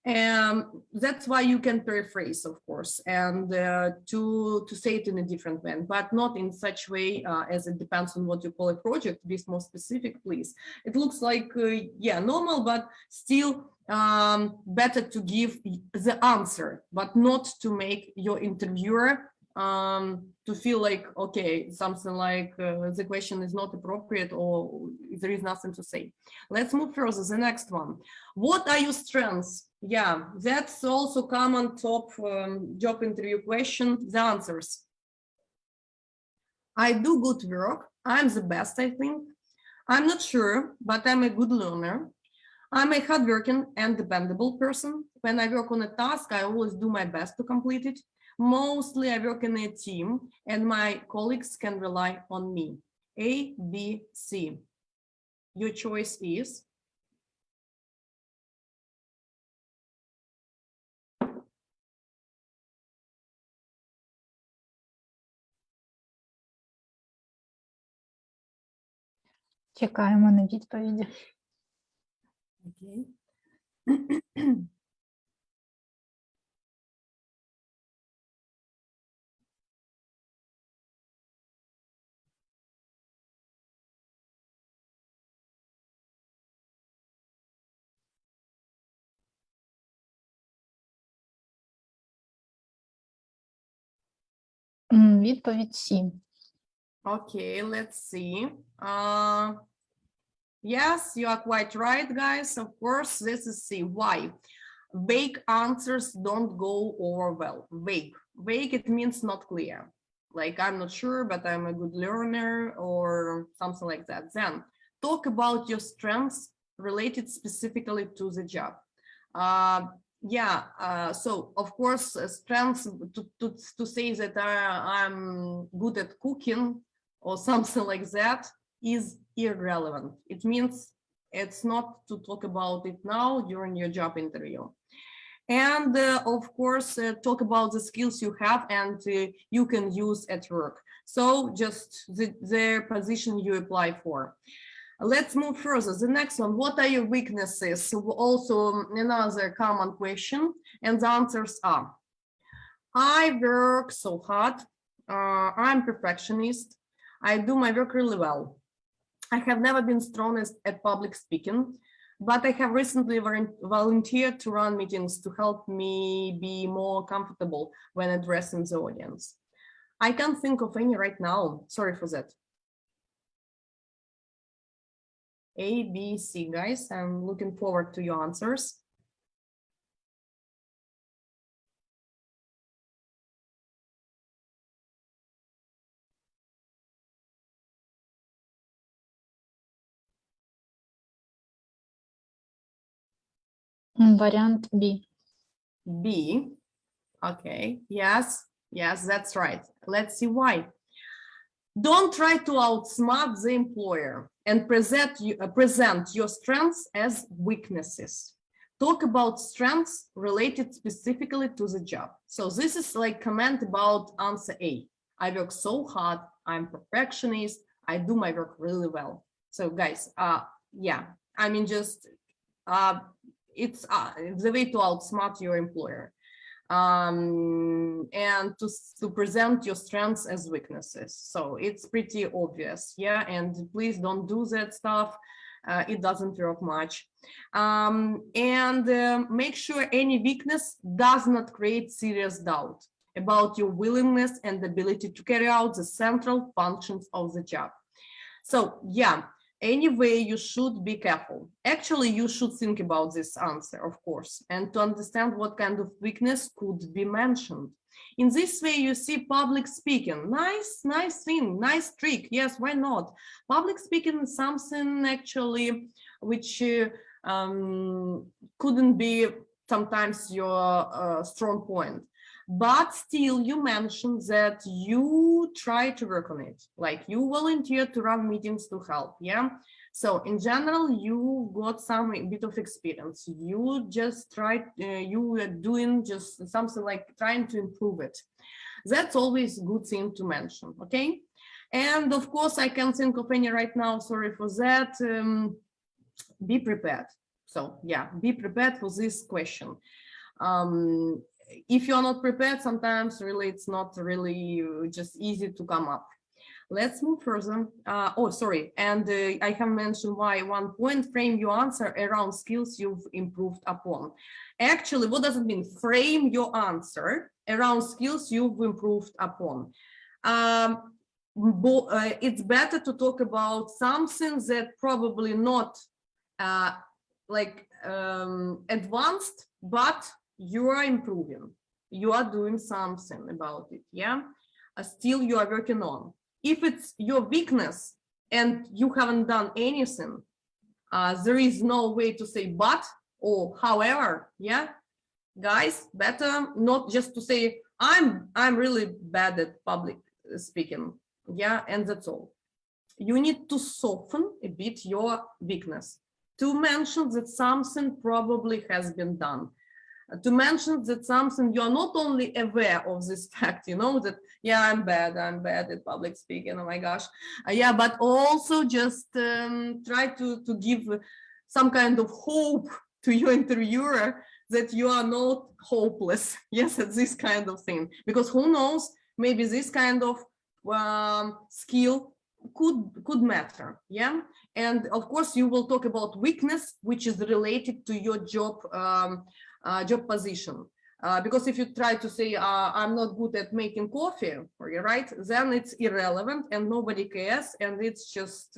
S2: And that's why you can paraphrase, of course, and to say it in a different way, but not in such way as it depends on what you call a project. Be more specific, please. It looks like, normal, but still better to give the answer, but not to make your interviewer to feel like, okay, something like the question is not appropriate or there is nothing to say. Let's move further. The next one. What are your strengths? Yeah, that's also common top job interview question. The answers. I do good work. I'm the best, I think. I'm not sure, but I'm a good learner. I'm a hardworking and dependable person. When I work on a task, I always do my best to complete it. Mostly I work in a team and my colleagues can rely on me. A, B, C. Your choice is?
S1: Чекаємо на відповіді.
S2: Okay.
S1: Відповідь C.
S2: Okay, let's see. Yes, you are quite right, guys. Of course, this is C. Why? Vague answers don't go over well. Vague. Vague, it means not clear. Like, I'm not sure, but I'm a good learner or something like that. Then, talk about your strengths related specifically to the job. So of course, strengths to say that I'm good at cooking or something like that is irrelevant. It means it's not to talk about it now during your job interview. And of course, talk about the skills you have and you can use at work. So just the position you apply for. Let's move further. The next one, what are your weaknesses? Also another common question, and the answers are, I work so hard, I'm perfectionist, I do my work really well. I have never been strongest at public speaking, but I have recently volunteered to run meetings to help me be more comfortable when addressing the audience. I can't think of any right now, sorry for that. A, B, C, guys. I'm looking forward to your answers.
S1: Варіант B.
S2: B. Okay. Yes. Yes, that's right. Let's see why. Don't try to outsmart the employer and present your strengths as weaknesses. Talk about strengths related specifically to the job. So this is like comment about answer A. I work so hard. I'm perfectionist. I do my work really well. So guys, yeah, I mean, just it's the way to outsmart your employer. And to present your strengths as weaknesses. So it's pretty obvious, yeah, and please don't do that stuff. It doesn't work much. Make sure any weakness does not create serious doubt about your willingness and ability to carry out the central functions of the job. So yeah, anyway, you should be careful. Actually, you should think about this answer, of course, and to understand what kind of weakness could be mentioned. In this way, you see public speaking. Nice thing, nice trick. Yes, why not? Public speaking is something actually which couldn't be sometimes your strong point. But still, you mentioned that you try to work on it, like you volunteer to run meetings to help, yeah? So in general, you got some bit of experience. You just tried, you were doing just something like trying to improve it. That's always a good thing to mention, okay? And of course, I can't think of any right now, sorry for that. Be prepared. So yeah, be prepared for this question. If you're not prepared, sometimes really it's not really just easy to come up. Let's move further. Oh, sorry. And I have mentioned why 1 point, frame your answer around skills you've improved upon. Actually, what does it mean? Frame your answer around skills you've improved upon. It's better to talk about something that probably not advanced, but you are improving, you are doing something about it, yeah? Still you are working on. If it's your weakness and you haven't done anything, there is no way to say but or however, yeah? Guys, better not just to say, I'm really bad at public speaking, yeah? And that's all. You need to soften a bit your weakness, to mention that something probably has been done, to mention that something you're not only aware of this fact, you know, that, yeah, I'm bad at public speaking, oh my gosh. Yeah, but also just try to give some kind of hope to your interviewer that you are not hopeless, yes, at this kind of thing. Because who knows, maybe this kind of skill could matter, yeah? And of course, you will talk about weakness, which is related to your job job position, because if you try to say I'm not good at making coffee, right, then it's irrelevant and nobody cares, and it's just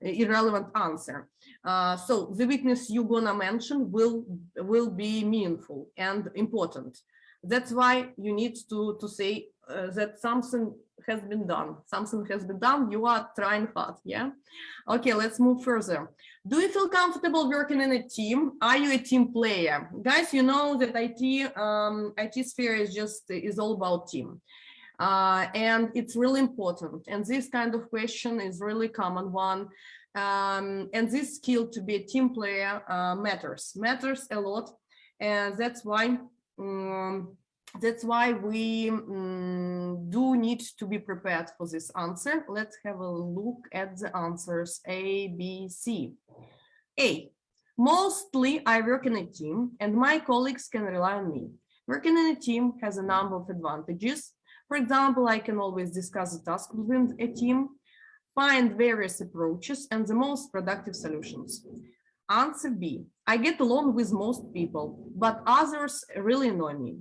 S2: irrelevant answer. So the weakness you're gonna mention will be meaningful and important. That's why you need to say that something has been done. Something has been done. You are trying hard, yeah? Okay, let's move further. Do you feel comfortable working in a team? Are you a team player? Guys, you know that IT sphere is all about team. And it's really important. And this kind of question is really common one. And this skill to be a team player matters a lot. And that's why we do need to be prepared for this answer. Let's have a look at the answers A, B, C. A, mostly I work in a team and my colleagues can rely on me. Working in a team has a number of advantages. For example, I can always discuss the task within a team, find various approaches and the most productive solutions. Answer B, I get along with most people, but others really annoy me.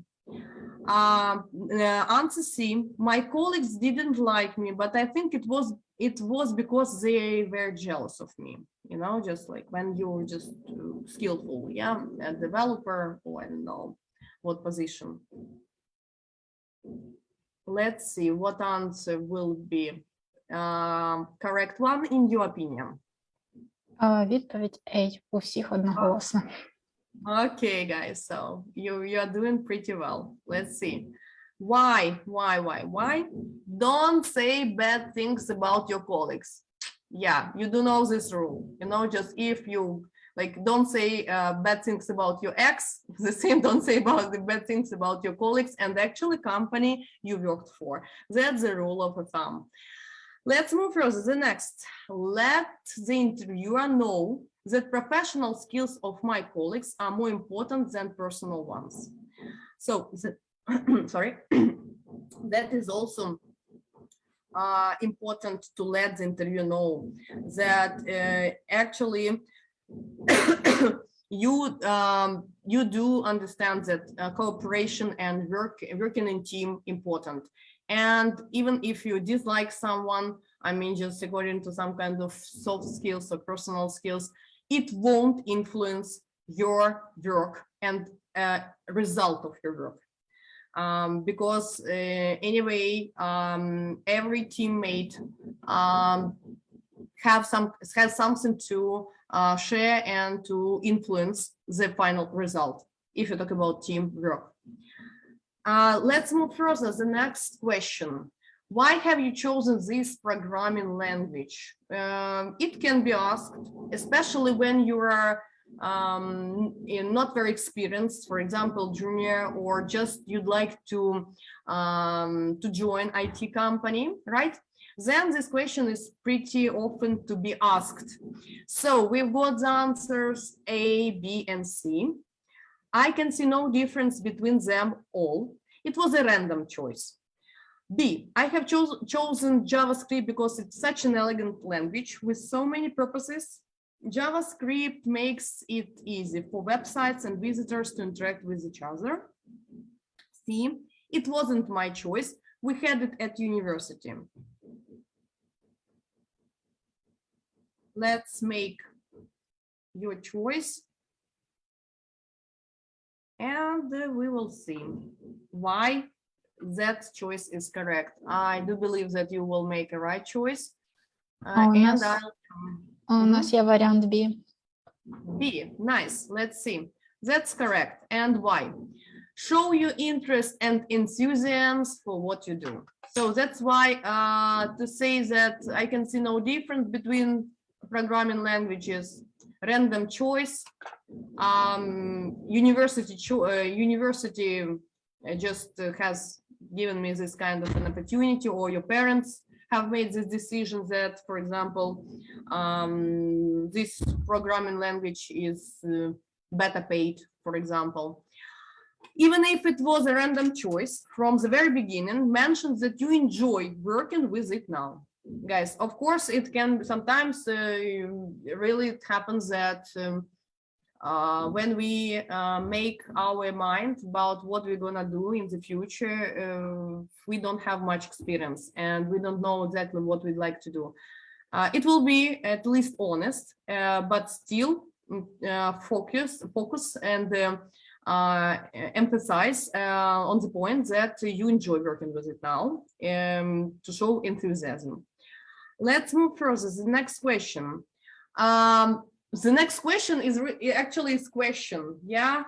S2: Answer C, my colleagues didn't like me, but I think it was it was because they were jealous of me, you know, just like when you're just skillful, yeah, a developer, or I don't know what position. Let's see what answer will be correct one in your opinion.
S1: Відповідь A. У всіх одноголосно.
S2: Okay, guys, so you're doing pretty well. Let's see. Why? Don't say bad things about your colleagues. Yeah, you do know this rule. You know, just if you like, don't say bad things about your ex. The same, don't say about the bad things about your colleagues and actually company you worked for. That's the rule of thumb. Let's move further. The next, let the interviewer know that professional skills of my colleagues are more important than personal ones. So, sorry, that is also important to let the interviewer know that actually you do understand that cooperation and working in team important. And even if you dislike someone, I mean, just according to some kind of soft skills or personal skills, it won't influence your work and result of your work. Because anyway, every teammate has something to share and to influence the final result, if you talk about teamwork. Let's move further. The next question. Why have you chosen this programming language? It can be asked, especially when you are not very experienced, for example, junior, or just you'd like to join IT company, right? Then this question is pretty often to be asked. So we've got the answers A, B, and C. I can see no difference between them all. It was a random choice. B, I have chosen JavaScript because it's such an elegant language with so many purposes. JavaScript makes it easy for websites and visitors to interact with each other. C, it wasn't my choice. We had it at university. Let's make your choice. And we will see why that choice is correct. I do believe that you will make a right choice.
S1: У нас є варіант B.
S2: B, nice. Let's see. That's correct. And why? Show your interest and enthusiasm for what you do. So that's why to say that I can see no difference between programming languages, random choice, university just has given me this kind of an opportunity, or your parents have made this decision that, for example, this programming language is better paid, for example. Even if it was a random choice from the very beginning, mention that you enjoy working with it now. Guys, of course, it can sometimes really it happens that when we make our mind about what we're gonna do in the future, we don't have much experience and we don't know exactly what we'd like to do. It will be at least honest, but still focus and emphasize on the point that you enjoy working with it now, to show enthusiasm. Let's move further. The next question. The next question is actually a question, yeah,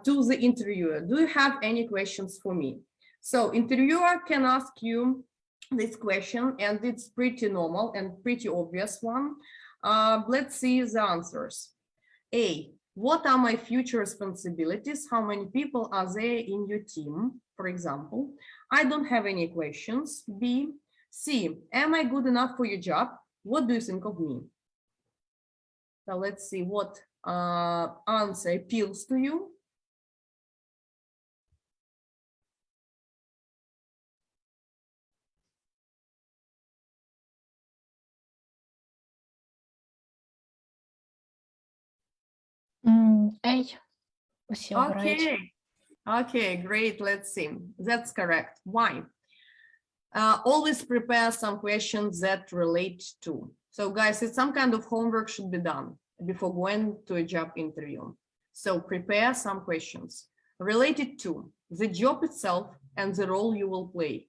S2: to the interviewer. Do you have any questions for me? So interviewer can ask you this question, and it's pretty normal and pretty obvious one. Let's see the answers. A, what are my future responsibilities? How many people are there in your team, for example? I don't have any questions. B, C, am I good enough for your job? What do you think of me? So let's see what answer appeals to you.
S1: A. Усі обирають.
S2: Okay, great. Let's see. That's correct. Why? always prepare some questions that relate to. So guys, it's some kind of homework should be done before going to a job interview. So prepare some questions related to the job itself and the role you will play,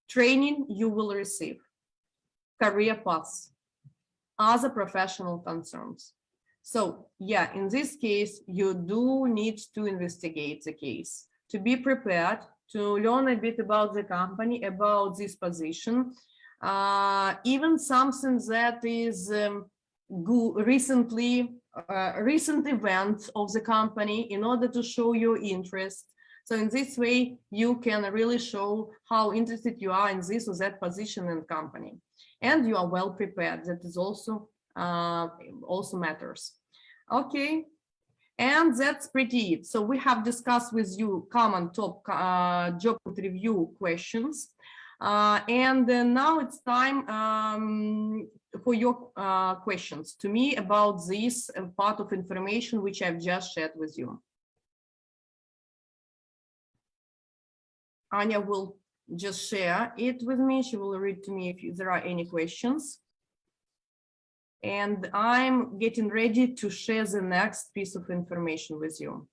S2: training you will receive, career paths, other professional concerns. So yeah, in this case, you do need to investigate the case, to be prepared, to learn a bit about the company, about this position, even something that is recent events of the company in order to show your interest. So in this way, you can really show how interested you are in this or that position and company. And you are well prepared. That is also matters. Okay. And that's pretty it. So we have discussed with you common top job interview questions. And now it's time for your questions to me about this part of information which I've just shared with you. Anya will just share it with me. She will read to me if there are any questions. And I'm getting ready to share the next piece of information with you.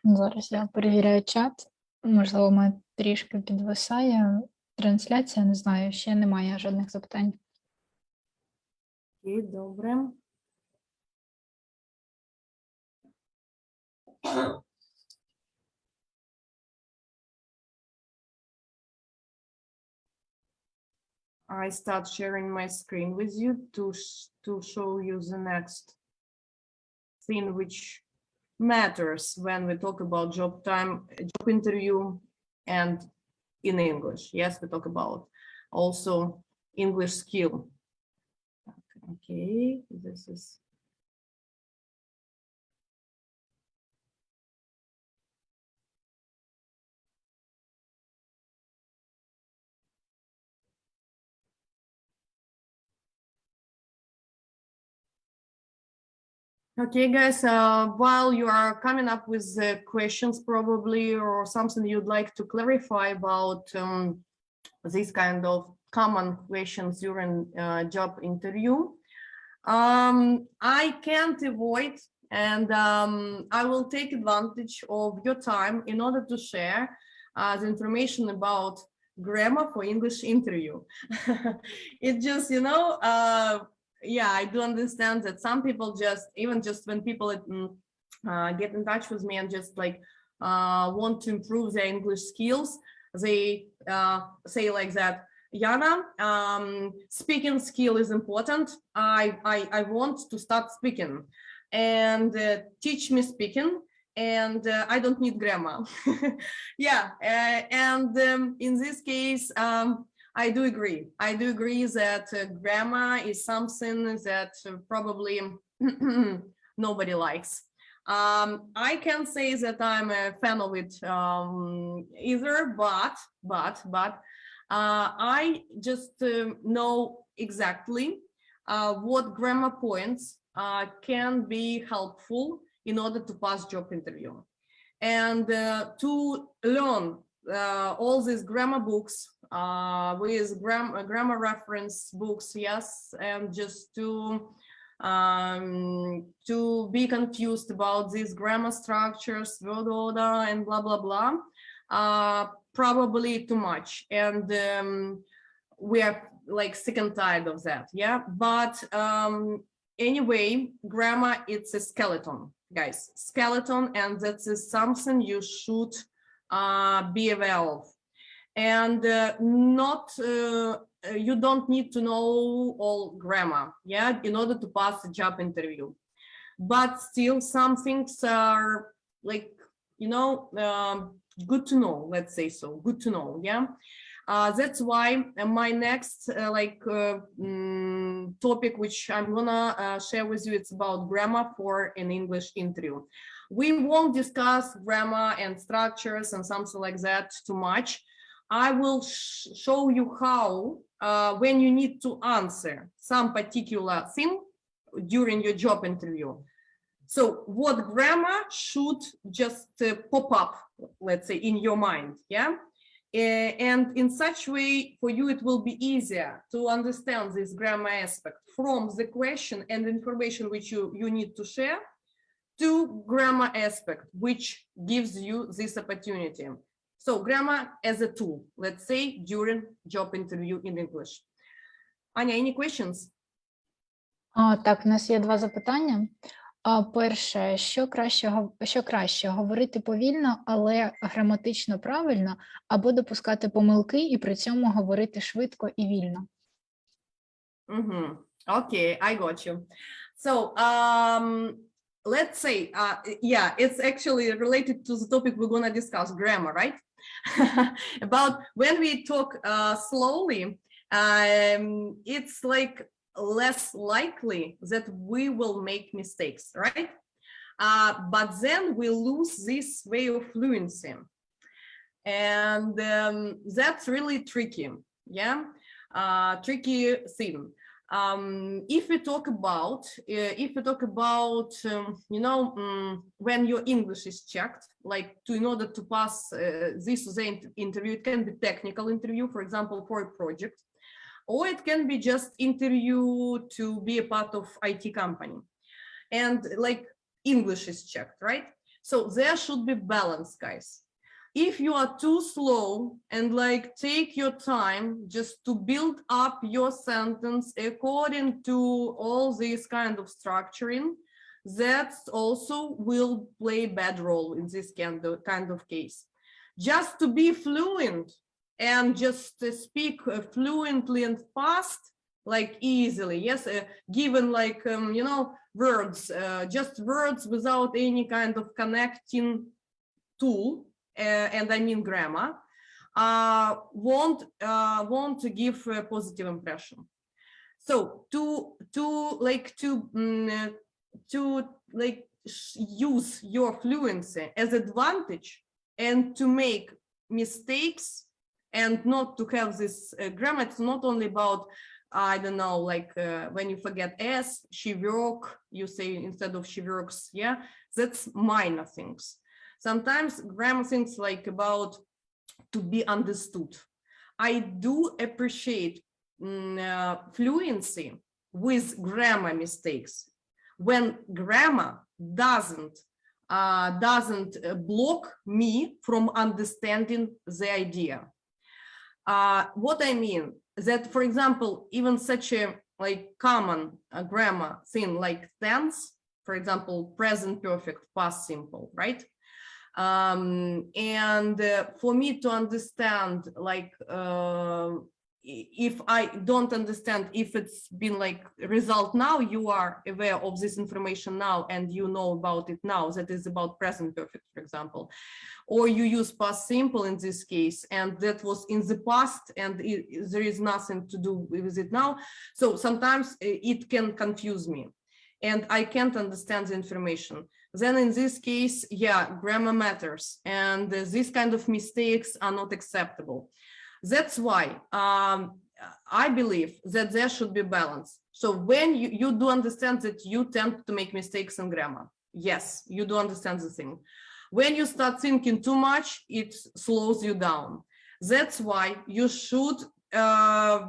S1: Зараз я перевіряю чат. Можливо, мене трішки підвисає трансляція, не знаю, ще немає жодних запитань.
S2: Окей, добре. I start sharing my screen with you to show you the next thing which matters when we talk about job interview and in English. Yes, we talk about also English skill. Okay, this is. Okay, guys, while you are coming up with questions probably or something you'd like to clarify about these kind of common questions during job interview, I can't avoid and I will take advantage of your time in order to share the information about grammar for English interview. It just, you know, yeah, I do understand that some people even when people get in touch with me and just like want to improve their English skills, they say like that, Yana, speaking skill is important. I want to start speaking and teach me speaking, and I don't need grammar. Yeah, and in this case, I do agree. I do agree that grammar is something that probably nobody likes. I can't say that I'm a fan of it either, but I just know exactly what grammar points can be helpful in order to pass job interview. And to learn all these grammar books with grammar reference books, yes, and just to be confused about these grammar structures, word order, and blah blah blah, probably too much, and we are like sick and tired of that. Yeah, but anyway, grammar, it's a skeleton, guys, skeleton, and that is something you should be aware of. And you don't need to know all grammar, yeah, in order to pass the job interview. But still, some things are like, you know, good to know, let's say so, good to know, yeah. That's why my next topic, which I'm gonna share with you, it's about grammar for an English interview. We won't discuss grammar and structures and something like that too much. I will show you how, when you need to answer some particular thing during your job interview, So what grammar should just pop up, let's say, in your mind, yeah? And in such way, for you, it will be easier to understand this grammar aspect from the question and information which you need to share to grammar aspect, which gives you this opportunity. So grammar as a tool, let's say, during job interview in English. Anya, any questions?
S1: Так, у нас є два запитання. Перше, що краще говорити повільно, але граматично правильно, або допускати помилки і при цьому говорити швидко і вільно?
S2: Okay, I got you. So let's say, yeah, it's actually related to the topic we're going to discuss, grammar, right? About when we talk slowly, it's like less likely that we will make mistakes, right? But then we lose this way of fluency. And that's really tricky, yeah? Tricky thing. If we talk about, you know, when your English is checked, like in order to pass this interview, it can be technical interview, for example, for a project, or it can be just interview to be a part of IT company. And like English is checked, right? So there should be balance, guys. If you are too slow and like take your time just to build up your sentence according to all this kind of structuring, that also will play a bad role in this kind of case. Just to be fluent and just speak fluently and fast, like easily, yes, given like, you know, words, just words without any kind of connecting tool, and I mean grammar, won't give a positive impression. So to use your fluency as advantage and to make mistakes and not to have this grammar, it's not only about, I don't know, like when you forget S, she work, you say instead of she works, yeah, that's minor things. Sometimes grammar things like about to be understood. I do appreciate fluency with grammar mistakes when grammar doesn't block me from understanding the idea. What I mean that, for example, even such a like common grammar thing like tense, for example, present perfect, past simple, right? And for me to understand, like, if I don't understand if it's been like result now, you are aware of this information now and you know about it now, that is about present perfect, for example, or you use past simple in this case, and that was in the past and there is nothing to do with it now. So sometimes it can confuse me and I can't understand the information. Then in this case, yeah, grammar matters and these kind of mistakes are not acceptable. That's why I believe that there should be balance. So when you do understand that you tend to make mistakes in grammar, yes, you do understand the thing. When you start thinking too much, it slows you down. That's why you should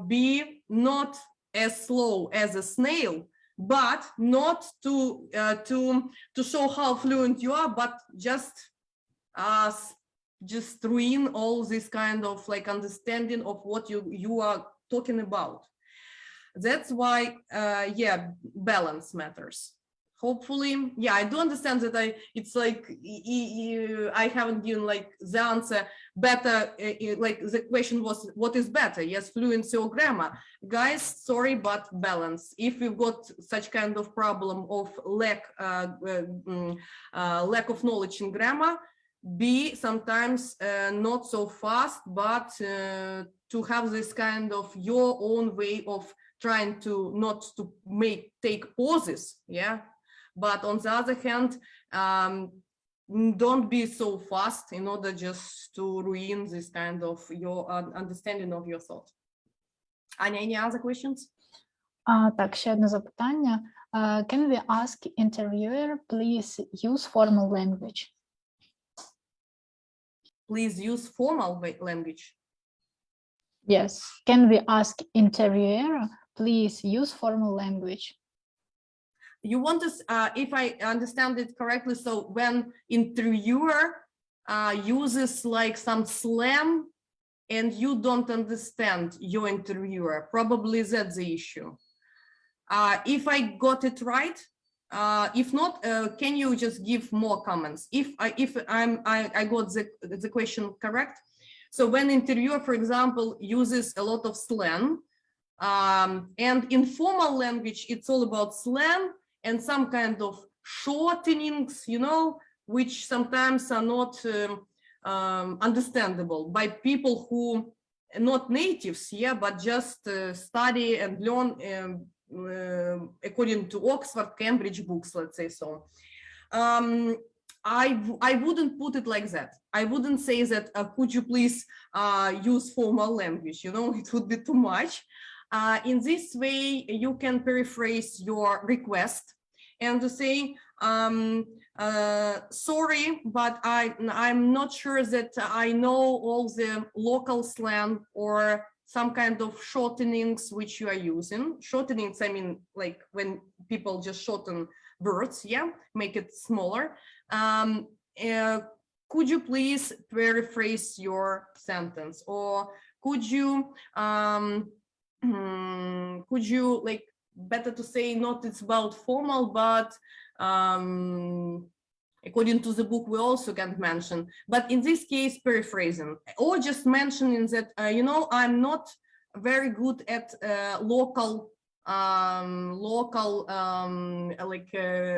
S2: be not as slow as a snail, but not to show how fluent you are, but just ruin all this kind of like understanding of what you are talking about. That's why, yeah, balance matters. Hopefully, yeah, I do understand that it's like I haven't given like the answer better, like the question was, what is better? Yes, fluency or grammar? Guys, sorry, but balance. If you've got such kind of problem of lack of knowledge in grammar, be sometimes not so fast, but to have this kind of your own way of trying to not to take pauses, yeah. But on the other hand, don't be so fast in order just to ruin this kind of your understanding of your thought. Anya, any other questions?
S1: Так, ще одне запитання. Can we ask interviewer, please use formal language?
S2: Please use formal language.
S1: Yes. Can we ask interviewer, please use formal language?
S2: You want to, if I understand it correctly, so when interviewer uses like some slang and you don't understand your interviewer, probably that's the issue. If I got it right, if not, can you just give more comments? If I got the question correct. So when interviewer, for example, uses a lot of slang, and informal language, it's all about slang and some kind of shortenings, you know, which sometimes are not understandable by people who are not natives, yeah, but just study and learn according to Oxford, Cambridge books, let's say so. I wouldn't put it like that. I wouldn't say that, could you please use formal language, you know, it would be too much. In this way, you can paraphrase your request and to say, sorry, but I'm not sure that I know all the local slang or some kind of shortenings which you are using. Shortenings, I mean, like when people just shorten words, yeah, make it smaller. Could you please paraphrase your sentence, or could you like, better to say not it's about formal, but according to the book we also can't mention, but in this case paraphrasing, or just mentioning that you know, I'm not very good at local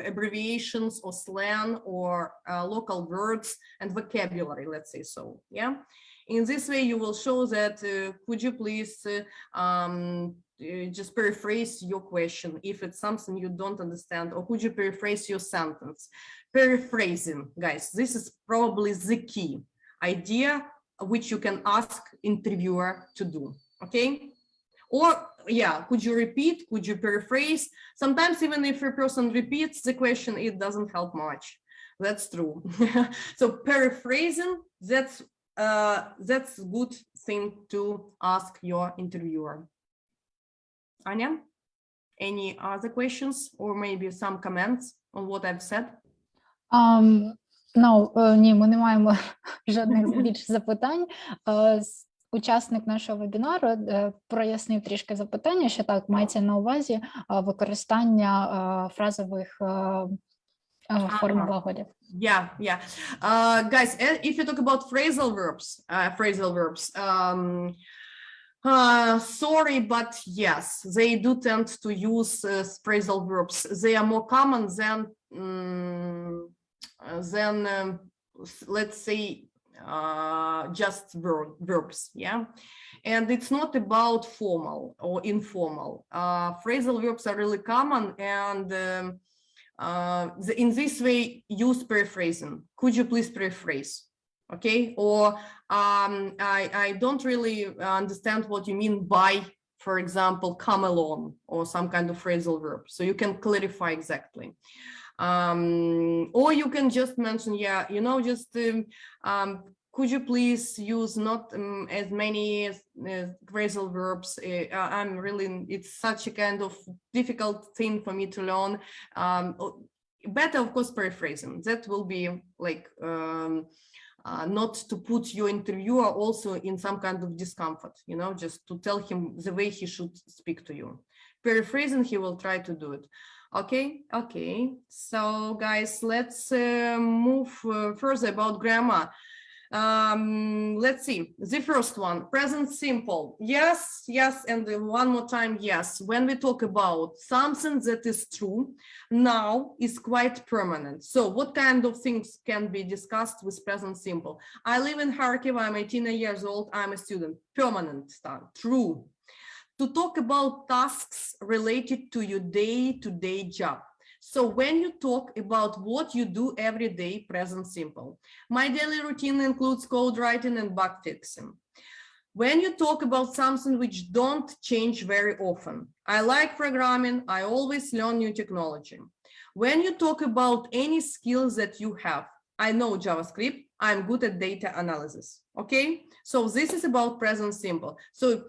S2: abbreviations or slang or local words and vocabulary, let's say so, yeah. In this way you will show that could you please just paraphrase your question if it's something you don't understand, or could you paraphrase your sentence. Paraphrasing, guys, this is probably the key idea which you can ask interviewer to do, okay? Or yeah, could you repeat, could you paraphrase? Sometimes even if a person repeats the question, it doesn't help much. That's true. So paraphrasing, that's a good thing to ask your interviewer. Anya, any other questions or maybe some comments on what I've said?
S1: Ні, ми не маємо жодних більш запитань. Учасник нашого вебінару прояснив трішки запитання, що так, мається на увазі використання фразових форм влагодів.
S2: Yeah. Guys, if you talk about phrasal verbs, sorry, but yes, they do tend to use phrasal verbs. They are more common than let's say just verbs, yeah. And it's not about formal or informal. Phrasal verbs are really common, and in this way use paraphrasing. Could you please paraphrase? Okay, or I don't really understand what you mean by, for example, come along, or some kind of phrasal verb, so you can clarify exactly. Or you can just mention, yeah, you know, just could you please use not as many phrasal verbs? It's such a kind of difficult thing for me to learn. Better, of course, paraphrasing. That will be like not to put your interviewer also in some kind of discomfort, you know, just to tell him the way he should speak to you. Paraphrasing, he will try to do it. Okay. So guys, let's move further about grammar. Let's see, the first one, present simple. Yes, and one more time, yes. When we talk about something that is true, now is quite permanent. So what kind of things can be discussed with present simple? I live in Kharkiv, I'm 18 years old, I'm a student. Permanent, true. To talk about tasks related to your day-to-day job. So when you talk about what you do every day, present simple. My daily routine includes code writing and bug fixing. When you talk about something which don't change very often, I like programming, I always learn new technology. When you talk about any skills that you have, I know JavaScript, I'm good at data analysis, okay? So this is about present simple. So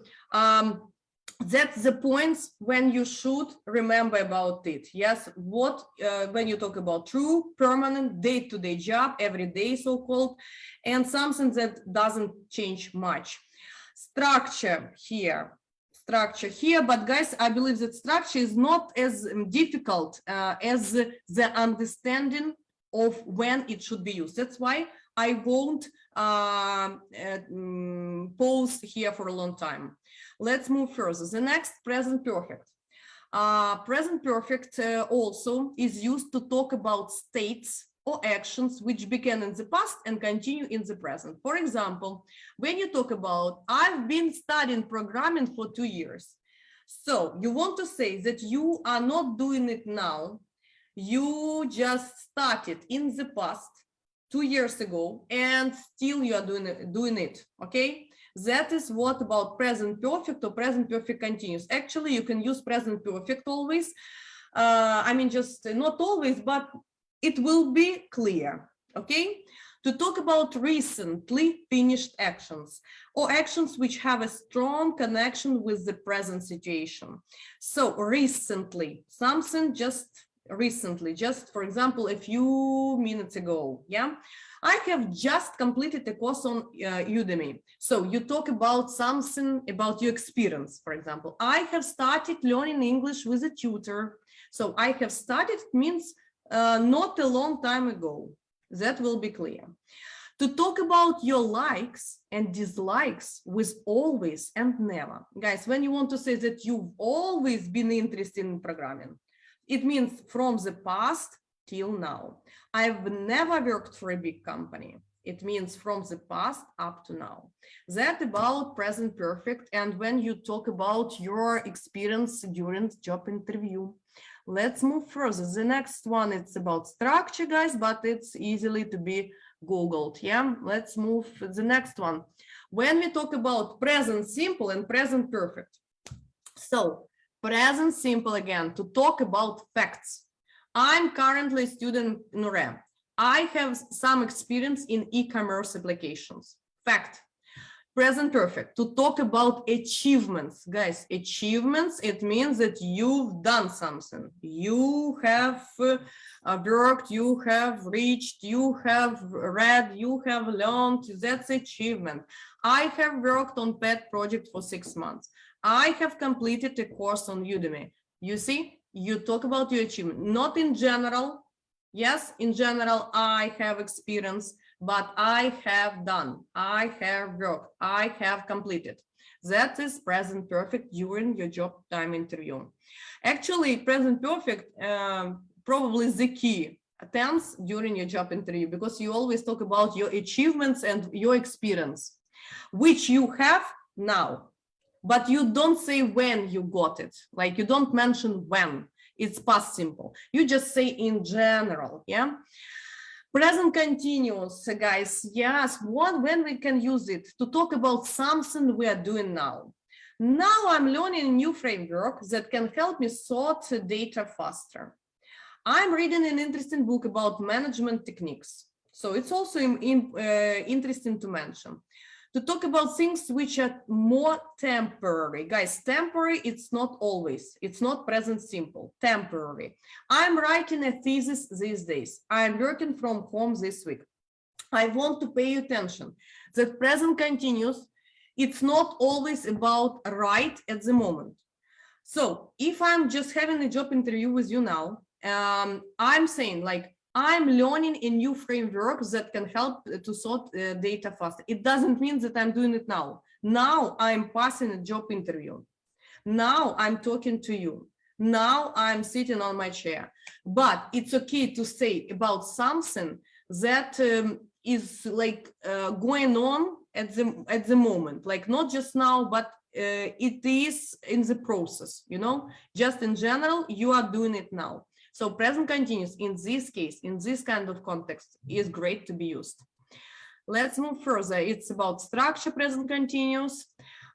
S2: that's the points when you should remember about it. Yes, what when you talk about true, permanent, day-to-day job, every day so-called, and something that doesn't change much. Structure here, but guys, I believe that structure is not as difficult as the understanding of when it should be used. That's why I won't pause here for a long time. Let's move further. The next, present perfect. Present perfect also is used to talk about states or actions which began in the past and continue in the present. For example, when you talk about, I've been studying programming for 2 years. So you want to say that you are not doing it now. You just started in the past 2 years ago and still you are doing it, okay? That is what about present perfect or present perfect continuous. Actually, you can use present perfect always. I mean, just not always, but it will be clear, okay? To talk about recently finished actions or actions which have a strong connection with the present situation. So recently, something just recently, just for example, a few minutes ago, yeah? I have just completed a course on Udemy. So you talk about something about your experience, for example. I have started learning English with a tutor. So I have started means not a long time ago. That will be clear. To talk about your likes and dislikes with always and never. Guys, when you want to say that you've always been interested in programming, it means from the past till now. I've never worked for a big company. It means from the past up to now. That about present perfect. And when you talk about your experience during job interview. Let's move further. The next one, it's about structure, guys, but it's easily to be Googled. Yeah, let's move to the next one. When we talk about present simple and present perfect. So present simple again, to talk about facts. I'm currently a student in URE. I have some experience in e-commerce applications. Fact. Present perfect, to talk about achievements. Guys, achievements, it means that you've done something. You have worked, you have reached, you have read, you have learned. That's achievement. I have worked on pet project for 6 months. I have completed a course on Udemy. You see, you talk about your achievement, not in general. Yes, in general, I have experience, but I have done, I have worked, I have completed. That is present perfect during your job time interview. Actually, present perfect probably is the key tense during your job interview, because you always talk about your achievements and your experience, which you have now, but you don't say when you got it. Like you don't mention when. It's past simple. You just say in general, yeah? Present continuous, guys, yes, when we can use it to talk about something we are doing now. Now I'm learning a new framework that can help me sort data faster. I'm reading an interesting book about management techniques. So it's also interesting to mention. To talk about things which are more temporary. Guys, temporary, it's not always. It's not present simple, temporary. I'm writing a thesis these days. I'm working from home this week. I want to pay attention that present continuous, it's not always about right at the moment. So if I'm just having a job interview with you now, I'm saying like, I'm learning a new framework that can help to sort data faster. It doesn't mean that I'm doing it now. Now I'm passing a job interview. Now I'm talking to you. Now I'm sitting on my chair. But it's okay to say about something that is like going on at the moment, like not just now, but it is in the process, you know, just in general, you are doing it now. So present continuous in this case, in this kind of context, is great to be used. Let's move further. It's about structure present continuous.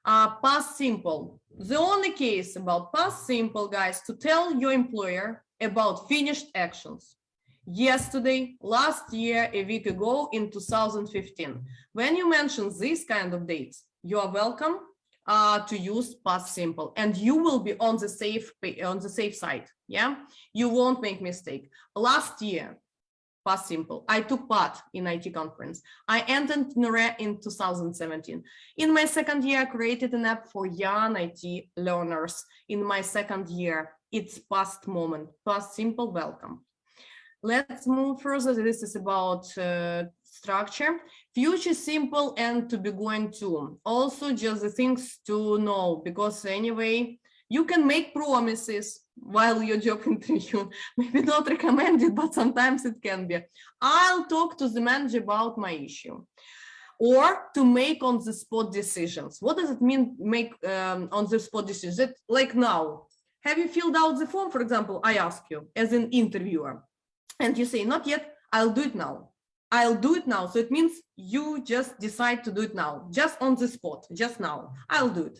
S2: Past simple. The only case about past simple, guys, to tell your employer about finished actions. Yesterday, last year, a week ago, in 2015. When you mention these kind of dates, you are welcome to use past simple, and you will be on the safe side. Yeah, you won't make mistake. Last year, past simple. I took part in IT conference. I entered NORE in 2017. In my second year, I created an app for young IT learners. In my second year, it's past moment, past simple, welcome. Let's move further. This is about structure. Future simple and to be going to. Also just the things to know, because anyway, you can make promises while your job interview. Maybe not recommended, but sometimes it can be. I'll talk to the manager about my issue. Or to make on the spot decisions. What does it mean, make on the spot decisions? Like now, have you filled out the form, for example, I ask you as an interviewer, and you say, not yet, I'll do it now. I'll do it now. So it means you just decide to do it now, just on the spot, just now. I'll do it.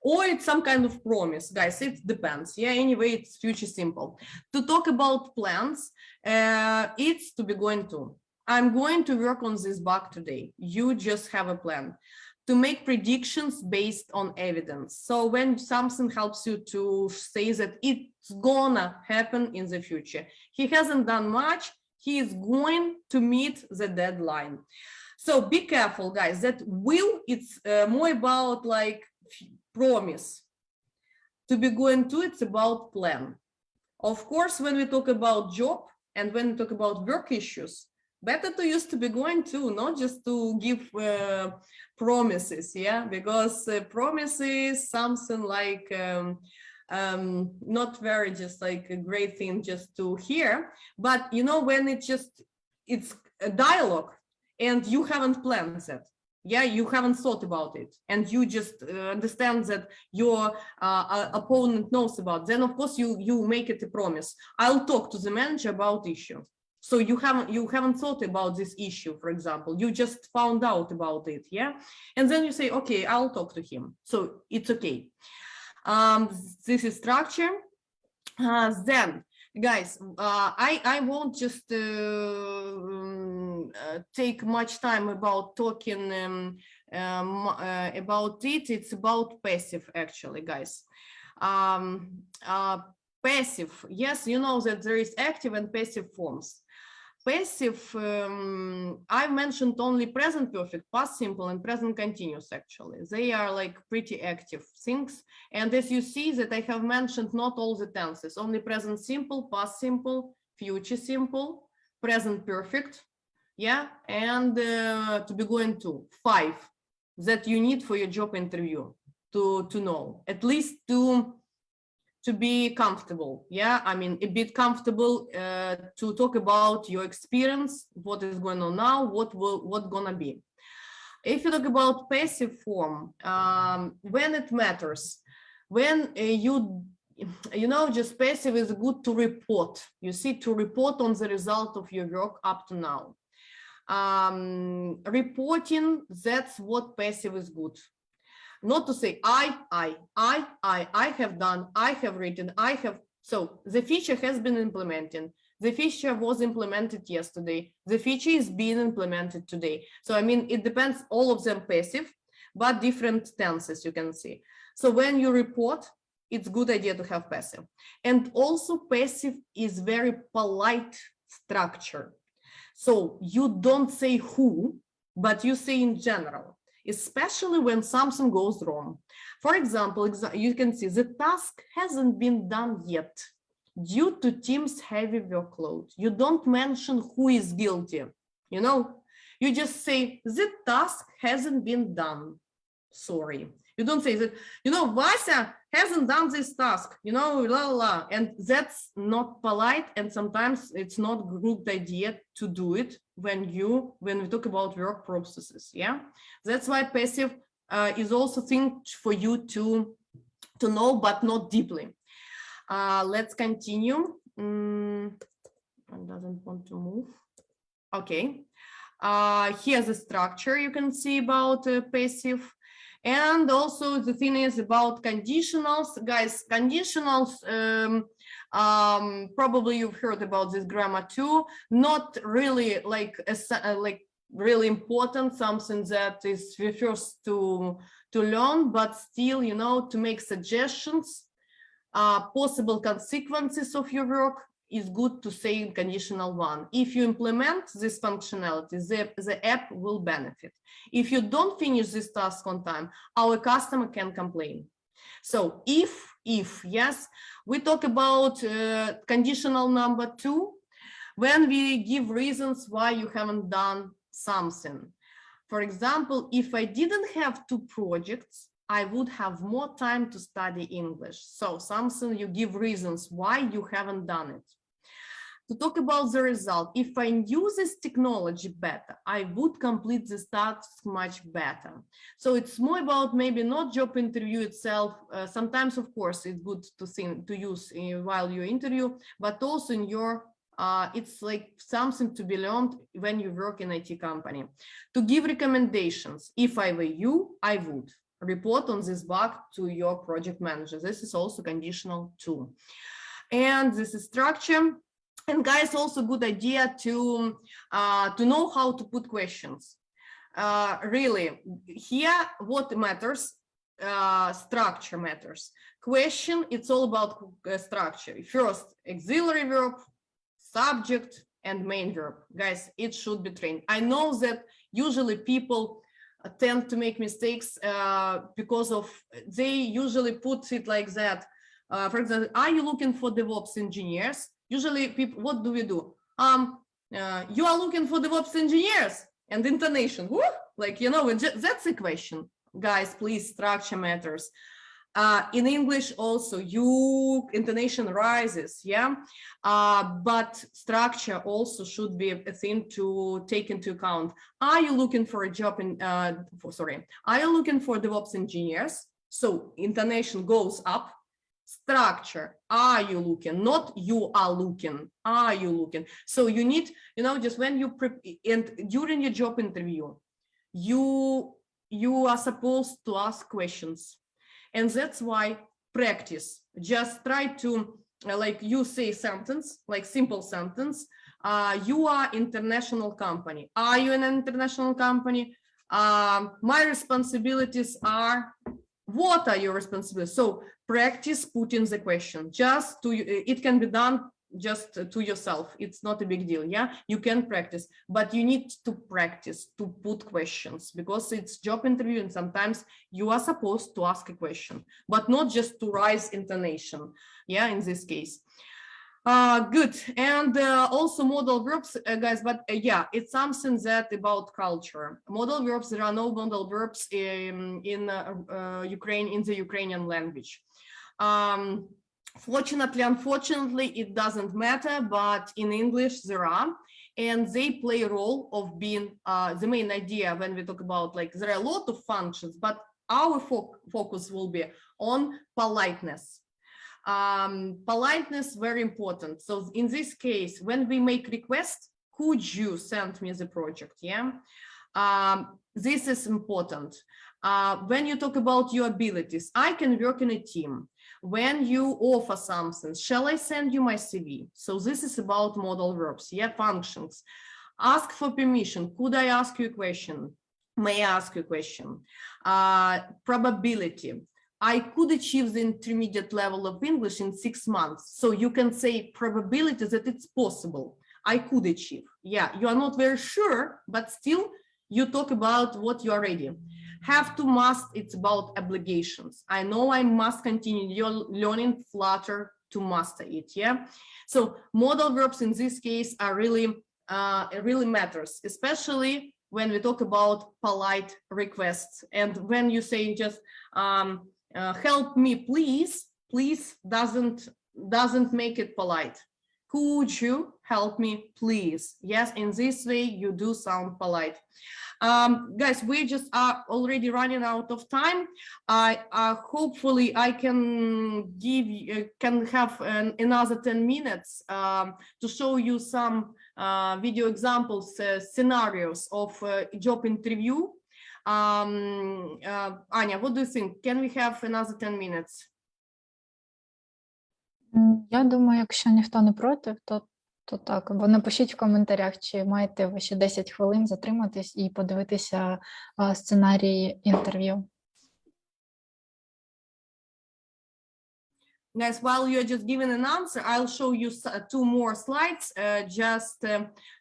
S2: Or it's some kind of promise, guys. It depends. Yeah, anyway, it's future simple. To talk about plans, it's to be going to. I'm going to work on this bug today. You just have a plan. To make predictions based on evidence. So when something helps you to say that it's gonna happen in the future. He hasn't done much. He is going to meet the deadline. So be careful, guys. That will, it's more about like promise. To be going to, it's about plan. Of course, when we talk about job and when we talk about work issues, better to use to be going to, not just to give promises, yeah, because promises something like not very just like a great thing just to hear, but you know, when it's a dialogue and you haven't planned that, yeah, you haven't thought about it, and you just understand that your opponent knows about, then of course you make it a promise. I'll talk to the manager about issue. So you haven't thought about this issue, for example, you just found out about it, yeah, and then you say, okay, I'll talk to him, so it's okay. This is structure. Then, guys, I won't just take much time about talking about it. It's about passive, actually, guys. Passive, yes, you know that there is active and passive forms. Passive, I mentioned only present perfect, past simple, and present continuous, actually. They are like pretty active things. And as you see that I have mentioned not all the tenses, only present simple, past simple, future simple, present perfect, yeah, and to be going to 5 that you need for your job interview to know, at least to be comfortable, yeah, I mean, a bit comfortable to talk about your experience, what is going on now, what gonna be. If you talk about passive form, when it matters, when you know, just passive is good to report, you see, to report on the result of your work up to now. Reporting, that's what passive is good. Not to say I have done, I have written, I have. So the feature has been implemented. The feature was implemented yesterday. The feature is being implemented today. So I mean, it depends, all of them passive, but different tenses you can see. So when you report, it's a good idea to have passive. And also passive is very polite structure. So you don't say who, but you say in general. Especially when something goes wrong. For example, you can see the task hasn't been done yet due to team's heavy workload. You don't mention who is guilty, you know, you just say the task hasn't been done. Sorry. You don't say that, you know, Vasya hasn't done this task, you know, la la, and that's not polite, and sometimes it's not a good idea to do it when we talk about work processes, yeah? That's why passive is also thing for you to know, but not deeply. Let's continue. One doesn't want to move. Okay. Here's a structure you can see about passive. And also the thing is about conditionals, guys. Conditionals, probably you've heard about this grammar too. Not really like really important, something that is first to learn, but still, you know, to make suggestions, possible consequences of your work is good to say in conditional one. If you implement this functionality, the app will benefit. If you don't finish this task on time, our customer can complain. So if yes, we talk about conditional number 2, when we give reasons why you haven't done something. For example, if I didn't have 2 projects, I would have more time to study English. So something you give reasons why you haven't done it. To talk about the result, if I knew this technology better, I would complete this task much better. So it's more about maybe not job interview itself. Sometimes, of course, it's good to use while you interview, but also in your it's like something to be learned when you work in IT company. To give recommendations, if I were you, I would report on this bug to your project manager. This is also conditional too. And this is structure. And guys, also good idea to know how to put questions. Really, here what matters, structure matters. Question, it's all about structure. First, auxiliary verb, subject, and main verb. Guys, it should be trained. I know that usually people tend to make mistakes because of they usually put it like that. For example, are you looking for DevOps engineers? Usually people, what do we do? You are looking for DevOps engineers, and intonation, whoo, like, you know, that's a question. Guys, please, structure matters. In English also, intonation rises, yeah? But structure also should be a thing to take into account. Are you looking for a job are you looking for DevOps engineers? So intonation goes up. Structure, are you looking? Not you are looking, are you looking? So you need, you know, just when you and during your job interview, you are supposed to ask questions. And that's why practice. Just try to, like you say sentence, like simple sentence. You are international company. Are you an international company? My responsibilities are. What are your responsibilities? So practice putting the question. Just to it can be done just to yourself. It's not a big deal. Yeah, you can practice, but you need to practice to put questions because it's job interview and sometimes you are supposed to ask a question, but not just to raise intonation. Yeah, in this case. Good. And also modal verbs, guys, but yeah, it's something that about culture. Modal verbs, there are no modal verbs in Ukraine, in the Ukrainian language. Fortunately, unfortunately, it doesn't matter, but in English there are, and they play a role of being the main idea when we talk about, like, there are a lot of functions, but our focus will be on politeness. Politeness, very important. So in this case, when we make request, could you send me the project? Yeah, this is important. When you talk about your abilities, I can work in a team. When you offer something, shall I send you my CV? So this is about modal verbs, yeah, functions. Ask for permission. Could I ask you a question? May I ask you a question? Probability. I could achieve the intermediate level of English in 6 months. So you can say probability that it's possible. I could achieve. Yeah, you are not very sure, but still you talk about what you are ready. Have to, must, it's about obligations. I know I must continue your learning Flutter to master it, yeah? So modal verbs in this case are really, it really matters, especially when we talk about polite requests. And when you say just, help me, please, please doesn't make it polite. Could you help me, please? Yes, in this way, you do sound polite. Guys, we just are already running out of time. Hopefully I can have another 10 minutes to show you some video examples, scenarios of job interview. Anya, what do you think? Can we have another 10 minutes?
S1: Я думаю, якщо ніхто не проти, то так. Або напишіть в коментарях, чи маєте ви ще 10 хвилин затриматись і подивитися сценарій інтерв'ю.
S2: Guys, while you're just giving an answer, I'll show you two more slides, just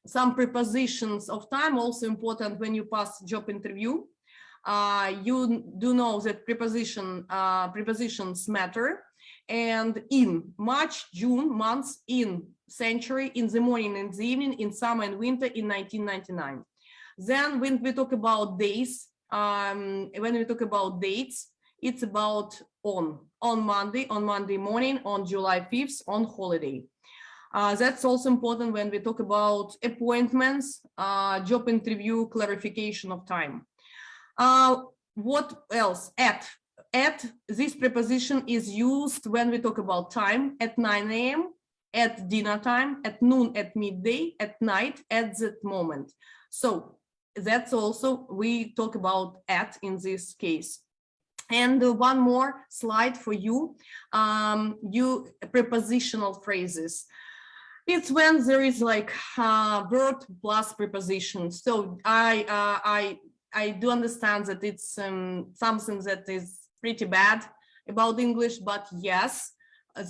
S2: some prepositions of time, also important when you pass job interview. You do know that prepositions matter. And in March, June, months, in century, in the morning and the evening, in summer and winter, in 1999. Then when we talk about days, when we talk about dates, it's about on Monday morning, on July 5th, on holiday. That's also important when we talk about appointments, job interview, clarification of time. What else? At this preposition is used when we talk about time, at 9 a.m., at dinner time, at noon, at midday, at night, at that moment. So that's also, we talk about at in this case. And one more slide for you, prepositional phrases. It's when there is like verb plus preposition. So I do understand that it's something that is pretty bad about English, but yes,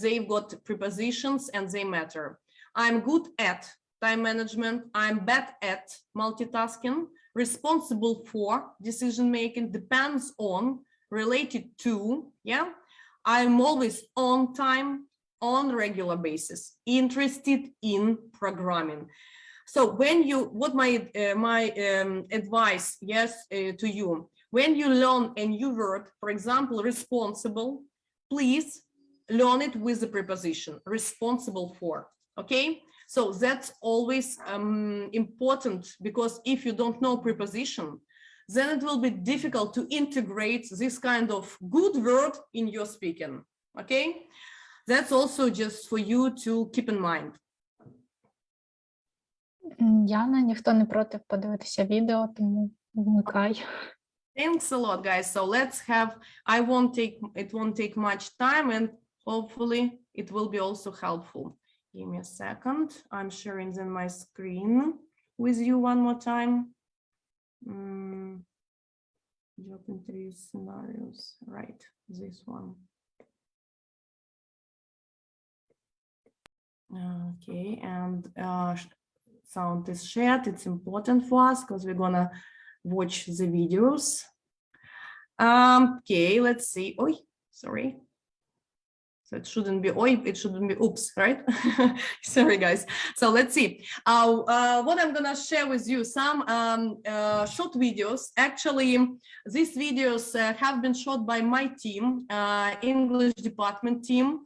S2: they've got prepositions and they matter. I'm good at time management. I'm bad at multitasking. Responsible for decision making, depends on, related to, yeah. I'm always on time, on regular basis, interested in programming. So when you, what my advice, yes, to you, when you learn a new word, for example, responsible, please learn it with the preposition, responsible for, okay? So that's always important, because if you don't know preposition, then it will be difficult to integrate this kind of good word in your speaking, okay? That's also just for you to keep in mind.
S1: Яна, ніхто не проти подивитися відео, тому вмикай.
S2: Thanks a lot, guys. So let's have, it won't take much time, and hopefully it will be also helpful. Give me a second. I'm sharing then my screen with you one more time. Job interview scenarios, right, this one. Okay, and sound is shared. It's important for us because we're gonna watch the videos. Okay, let's see. Oh, sorry. So it shouldn't be oi, it shouldn't be oops, right? Sorry, guys. So let's see. What I'm gonna share with you, some short videos. Actually, these videos have been shot by my team, English department team.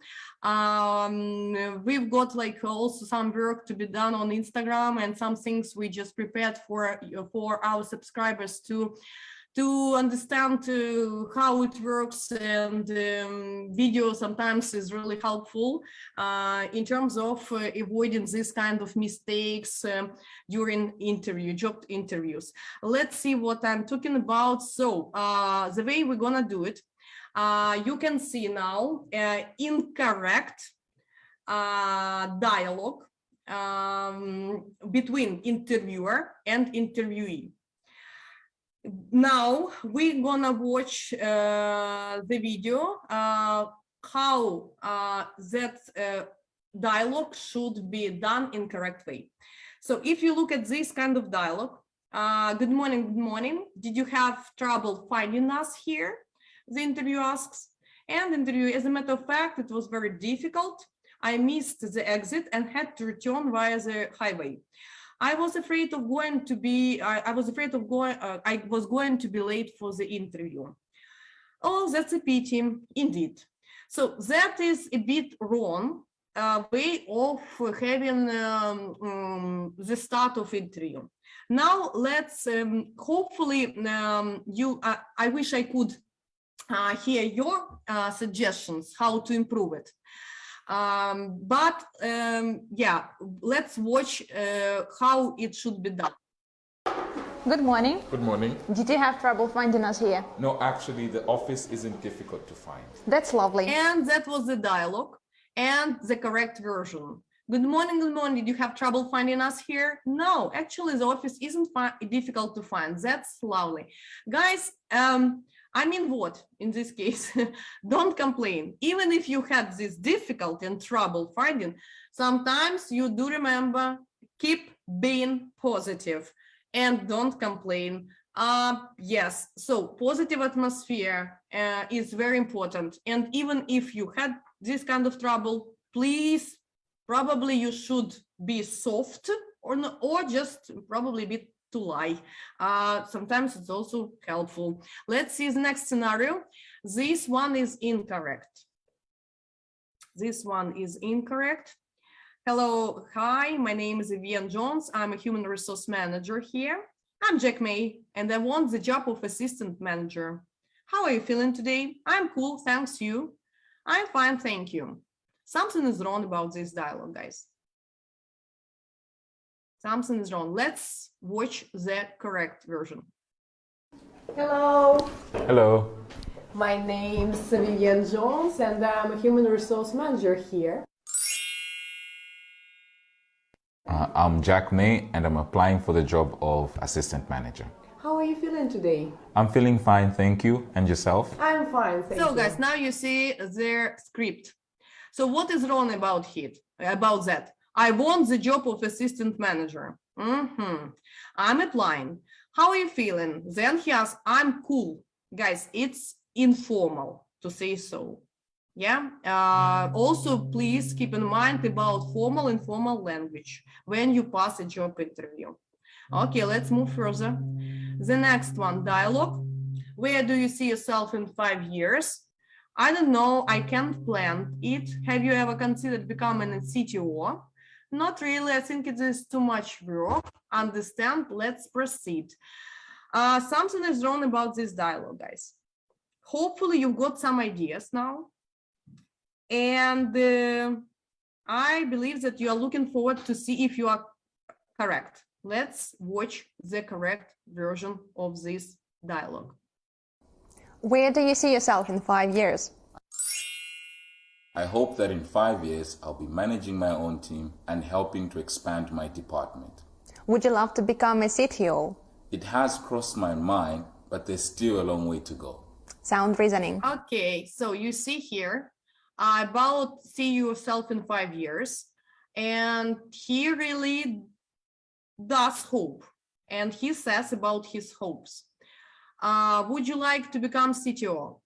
S2: We've got like also some work to be done on Instagram, and some things we just prepared for our subscribers to understand how it works, and video sometimes is really helpful in terms of avoiding this kind of mistakes during job interviews. Let's see what I'm talking about. So the way we're gonna do it, you can see now incorrect dialogue between interviewer and interviewee. Now we're gonna watch the video how that dialogue should be done in correct way. So if you look at this kind of dialogue, good morning, good morning. Did you have trouble finding us here? The interview asks. And interview, as a matter of fact, it was very difficult. I missed the exit and had to return via the highway. I was afraid of going to be, I was going to be late for the interview. Oh, that's a pity, indeed. So that is a bit wrong way of having the start of interview. Now let's, hopefully I wish I could hear your suggestions how to improve it. Yeah, let's watch how it should be done.
S5: Good morning.
S6: Good morning.
S5: Did you have trouble finding us here?
S6: No, actually, the office isn't difficult to find.
S5: That's lovely.
S2: And that was the dialogue and the correct version. Good morning, good morning. Did you have trouble finding us here? No, actually, the office isn't difficult to find. That's lovely. Guys, I mean what, in this case? Don't complain. Even if you had this difficulty and trouble finding, sometimes you do remember, keep being positive and don't complain. Yes, so positive atmosphere is very important. And even if you had this kind of trouble, please, probably you should be soft or just probably be to lie. Sometimes it's also helpful. Let's see the next scenario. This one is incorrect. This one is incorrect. Hello, hi, my name is Vivian Jones. I'm a human resource manager here. I'm Jack May, and I want the job of assistant manager. How are you feeling today? I'm cool, thanks you. I'm fine, thank you. Something is wrong about this dialogue, guys. Something is wrong. Let's watch the correct version. Hello.
S6: Hello.
S2: My name's Vivian Jones, and I'm a human resource manager here.
S6: I'm Jack May, and I'm applying for the job of assistant manager.
S2: How are you feeling today?
S6: I'm feeling fine, thank you. And yourself?
S2: I'm fine, thank you. So, guys, now you see their script. So, what is wrong about that? I want the job of assistant manager. I'm applying. How are you feeling? Then he asks, I'm cool. Guys, it's informal to say so. Yeah. Also, please keep in mind about formal, informal language when you pass a job interview. Okay, let's move further. The next one, dialogue. Where do you see yourself in 5 years? I don't know. I can't plan it. Have you ever considered becoming a CTO? Not really. I think it is too much work. Understand? Let's proceed. Something is wrong about this dialogue, guys. Hopefully, you've got some ideas now. And I believe that you are looking forward to see if you are correct. Let's watch the correct version of this dialogue.
S5: Where do you see yourself in 5 years?
S7: I hope that in 5 years, I'll be managing my own team and helping to expand my department.
S5: Would you love to become a CTO?
S7: It has crossed my mind, but there's still a long way to go.
S5: Sound reasoning.
S2: Okay, so you see here about see yourself in 5 years, and he really does hope, and he says about his hopes. Would you like to become CTO?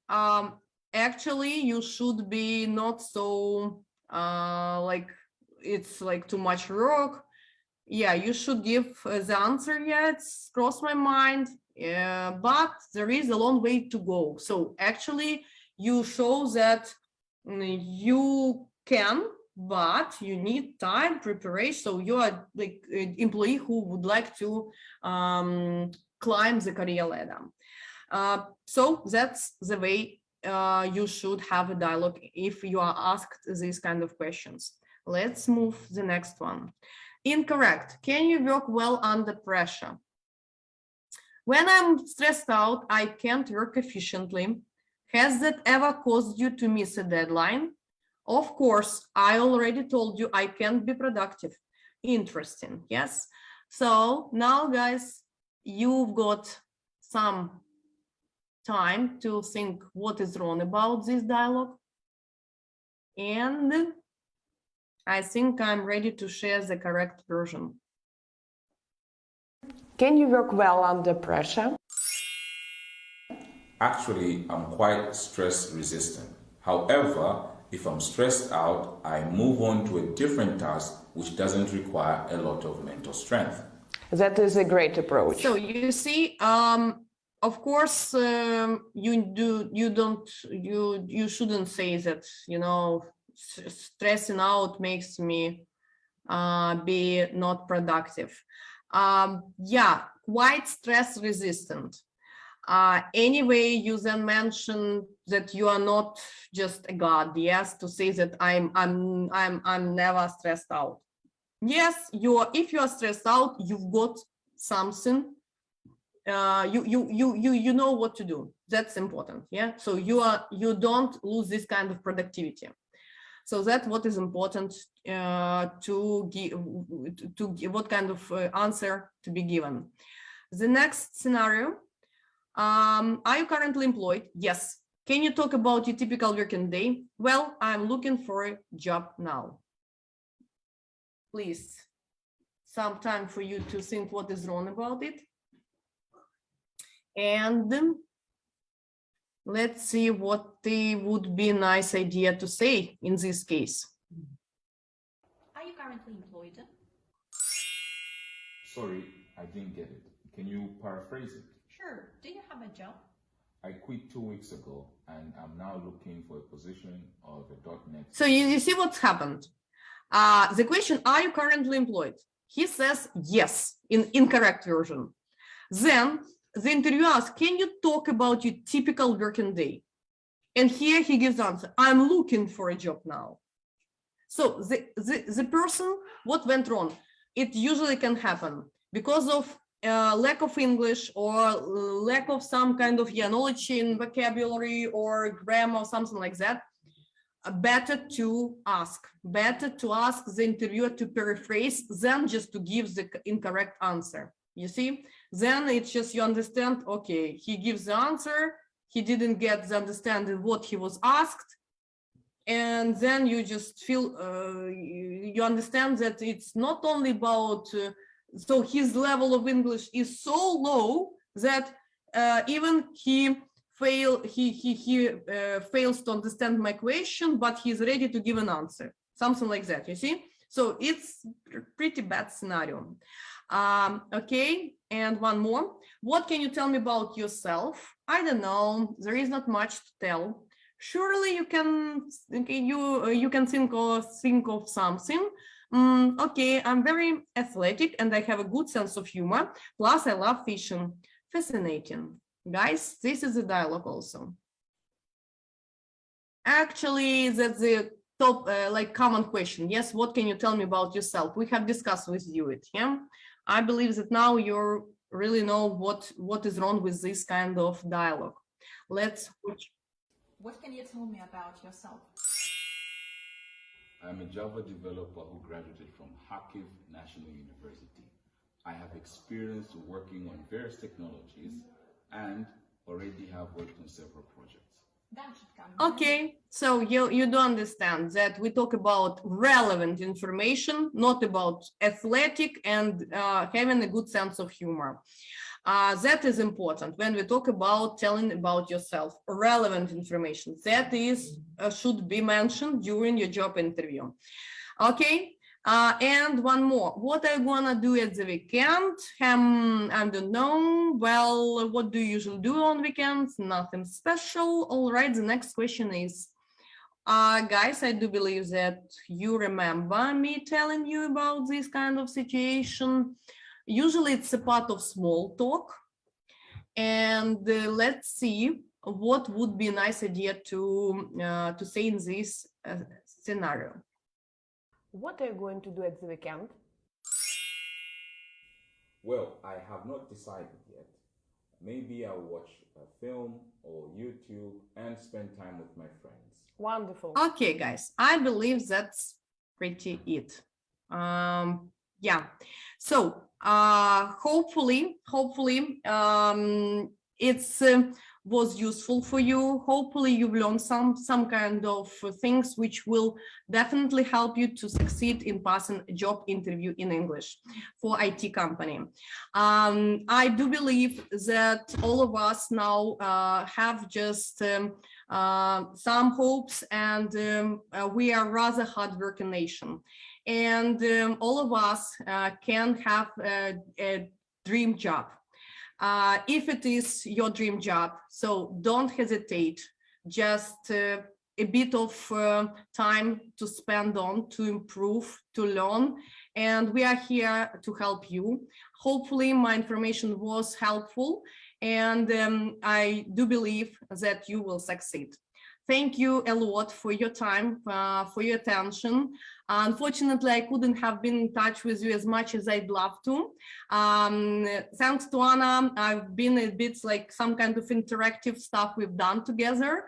S2: Actually, you should be not so like it's like too much work. Yeah, you should give the answer. Yeah, it's crossed my mind, but there is a long way to go. So actually, you show that you can, but you need time, preparation. So you are like an employee who would like to climb the career ladder. So that's the way you should have a dialogue if you are asked these kind of questions. Let's move the next one. Incorrect. Can you work well under pressure? When I'm stressed out, I can't work efficiently. Has that ever caused you to miss a deadline? Of course, I already told you I can't be productive. Interesting, yes? So now, guys, you've got some time to think what is wrong about this dialogue. And I think I'm ready to share the correct version.
S8: Can you work well under pressure?
S7: Actually, I'm quite stress resistant. However, if I'm stressed out, I move on to a different task which doesn't require a lot of mental strength.
S8: That is a great approach.
S2: So you see, of course, you shouldn't say that, you know, stressing out makes me be not productive. Yeah, quite stress resistant. Anyway, you then mentioned that you are not just a god. Yes, to say that I'm never stressed out. Yes, if you are stressed out, you've got something you know what to do. That's important. Yeah. So you don't lose this kind of productivity. So that's what is important to give what kind of answer to be given. The next scenario, are you currently employed? Yes. Can you talk about your typical working day? Well, I'm looking for a job now. Please, some time for you to think what is wrong about it. And let's see what would be a nice idea to say in this case.
S9: Are you currently employed?
S6: Sorry, I didn't get it. Can you paraphrase it?
S9: Sure. Do you have a job?
S6: I quit 2 weeks ago and I'm now looking for a position of a .NET.
S2: So you see what's happened. The question, are you currently employed? He says yes in incorrect version. Then the interviewer asks, can you talk about your typical working day? And here he gives the answer, I'm looking for a job now. So the person, what went wrong? It usually can happen because of lack of English or lack of some kind of knowledge in vocabulary or grammar or something like that. Better to ask the interviewer to paraphrase than just to give the incorrect answer. You see, then it's just you understand, okay, he gives the answer, he didn't get the understanding what he was asked, and then you just feel you understand that it's not only about so his level of English is so low that even he fails to understand my question, but he's ready to give an answer, something like that, you see. So it's a pretty bad scenario. Okay, and one more. What can you tell me about yourself? I don't know, there is not much to tell. Surely you can think of something. Okay, I'm very athletic and I have a good sense of humor. Plus I love fishing. Fascinating. Guys, this is a dialogue also. Actually, that's the top common question. Yes, what can you tell me about yourself? We have discussed with you it, yeah? I believe that now you really know what is wrong with this kind of dialogue. Let's watch.
S9: What can you tell me about yourself?
S6: I'm a Java developer who graduated from Kharkiv National University. I have experience working on various technologies and already have worked on several projects.
S9: That should come.
S2: Okay, so you do understand that we talk about relevant information, not about athletic and having a good sense of humor. That is important when we talk about telling about yourself. Relevant information that is should be mentioned during your job interview. Okay. And one more, what are you gonna do at the weekend? I don't know. Well, what do you usually do on weekends? Nothing special. All right, the next question is, guys, I do believe that you remember me telling you about this kind of situation. Usually it's a part of small talk. And let's see what would be a nice idea to say in this scenario.
S8: What are you going to do at the weekend?
S7: Well, I have not decided yet. Maybe I'll watch a film or YouTube and spend time with my friends.
S8: Wonderful.
S2: Okay, guys, I believe that's pretty it. Yeah, so hopefully it's was useful for you. Hopefully you've learned some kind of things which will definitely help you to succeed in passing a job interview in English for IT company. I do believe that all of us now have just some hopes, and we are rather hard-working nation, and all of us can have a dream job. If it is your dream job, so don't hesitate, just a bit of time to spend on, to improve, to learn, and we are here to help you. Hopefully my information was helpful, and I do believe that you will succeed. thank you a lot for your time, for your attention. Unfortunately, I couldn't have been in touch with you as much as I'd love to. Thanks to Anna, I've been a bit like some kind of interactive stuff we've done together.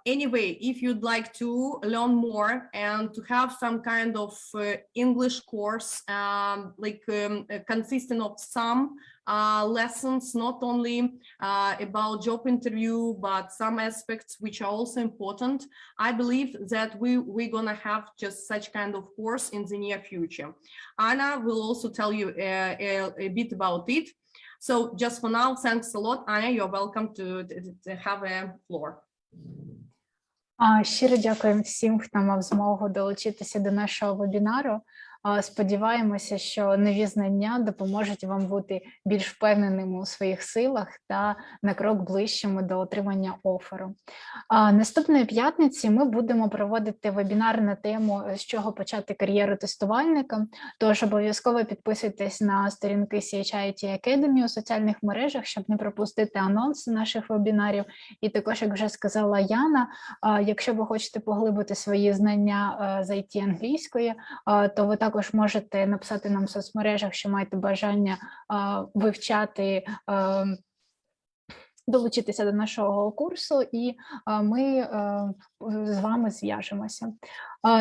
S2: Anyway, if you'd like to learn more and to have some kind of English course, consisting of some lessons, not only about job interview, but some aspects which are also important, I believe that we're gonna have just such kind of course in the near future. Anna will also tell you a bit about it. So just for now, thanks a lot, Anna. You're welcome to have a floor.
S1: Щиро дякую всім, хто мав змогу долучитися до нашого вебінару. Сподіваємося, що нові знання допоможуть вам бути більш впевненими у своїх силах та на крок ближчими до отримання оферу. Наступної п'ятниці ми будемо проводити вебінар на тему «З чого почати кар'єру тестувальника», тож обов'язково підписуйтесь на сторінки CHIT Academy у соціальних мережах, щоб не пропустити анонси наших вебінарів. І також, як вже сказала Яна, якщо ви хочете поглибити свої знання з IT англійської, то ви також можете написати нам в соцмережах, що маєте бажання вивчати, долучитися до нашого курсу, і ми з вами зв'яжемося.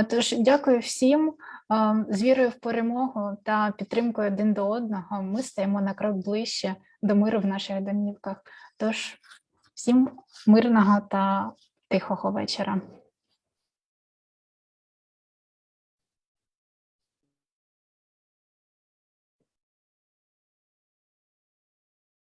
S1: Тож, дякую всім. З вірою в перемогу та підтримкою один до одного ми стаємо на крок ближче до миру в наших домівках. Тож, всім мирного та тихого вечора.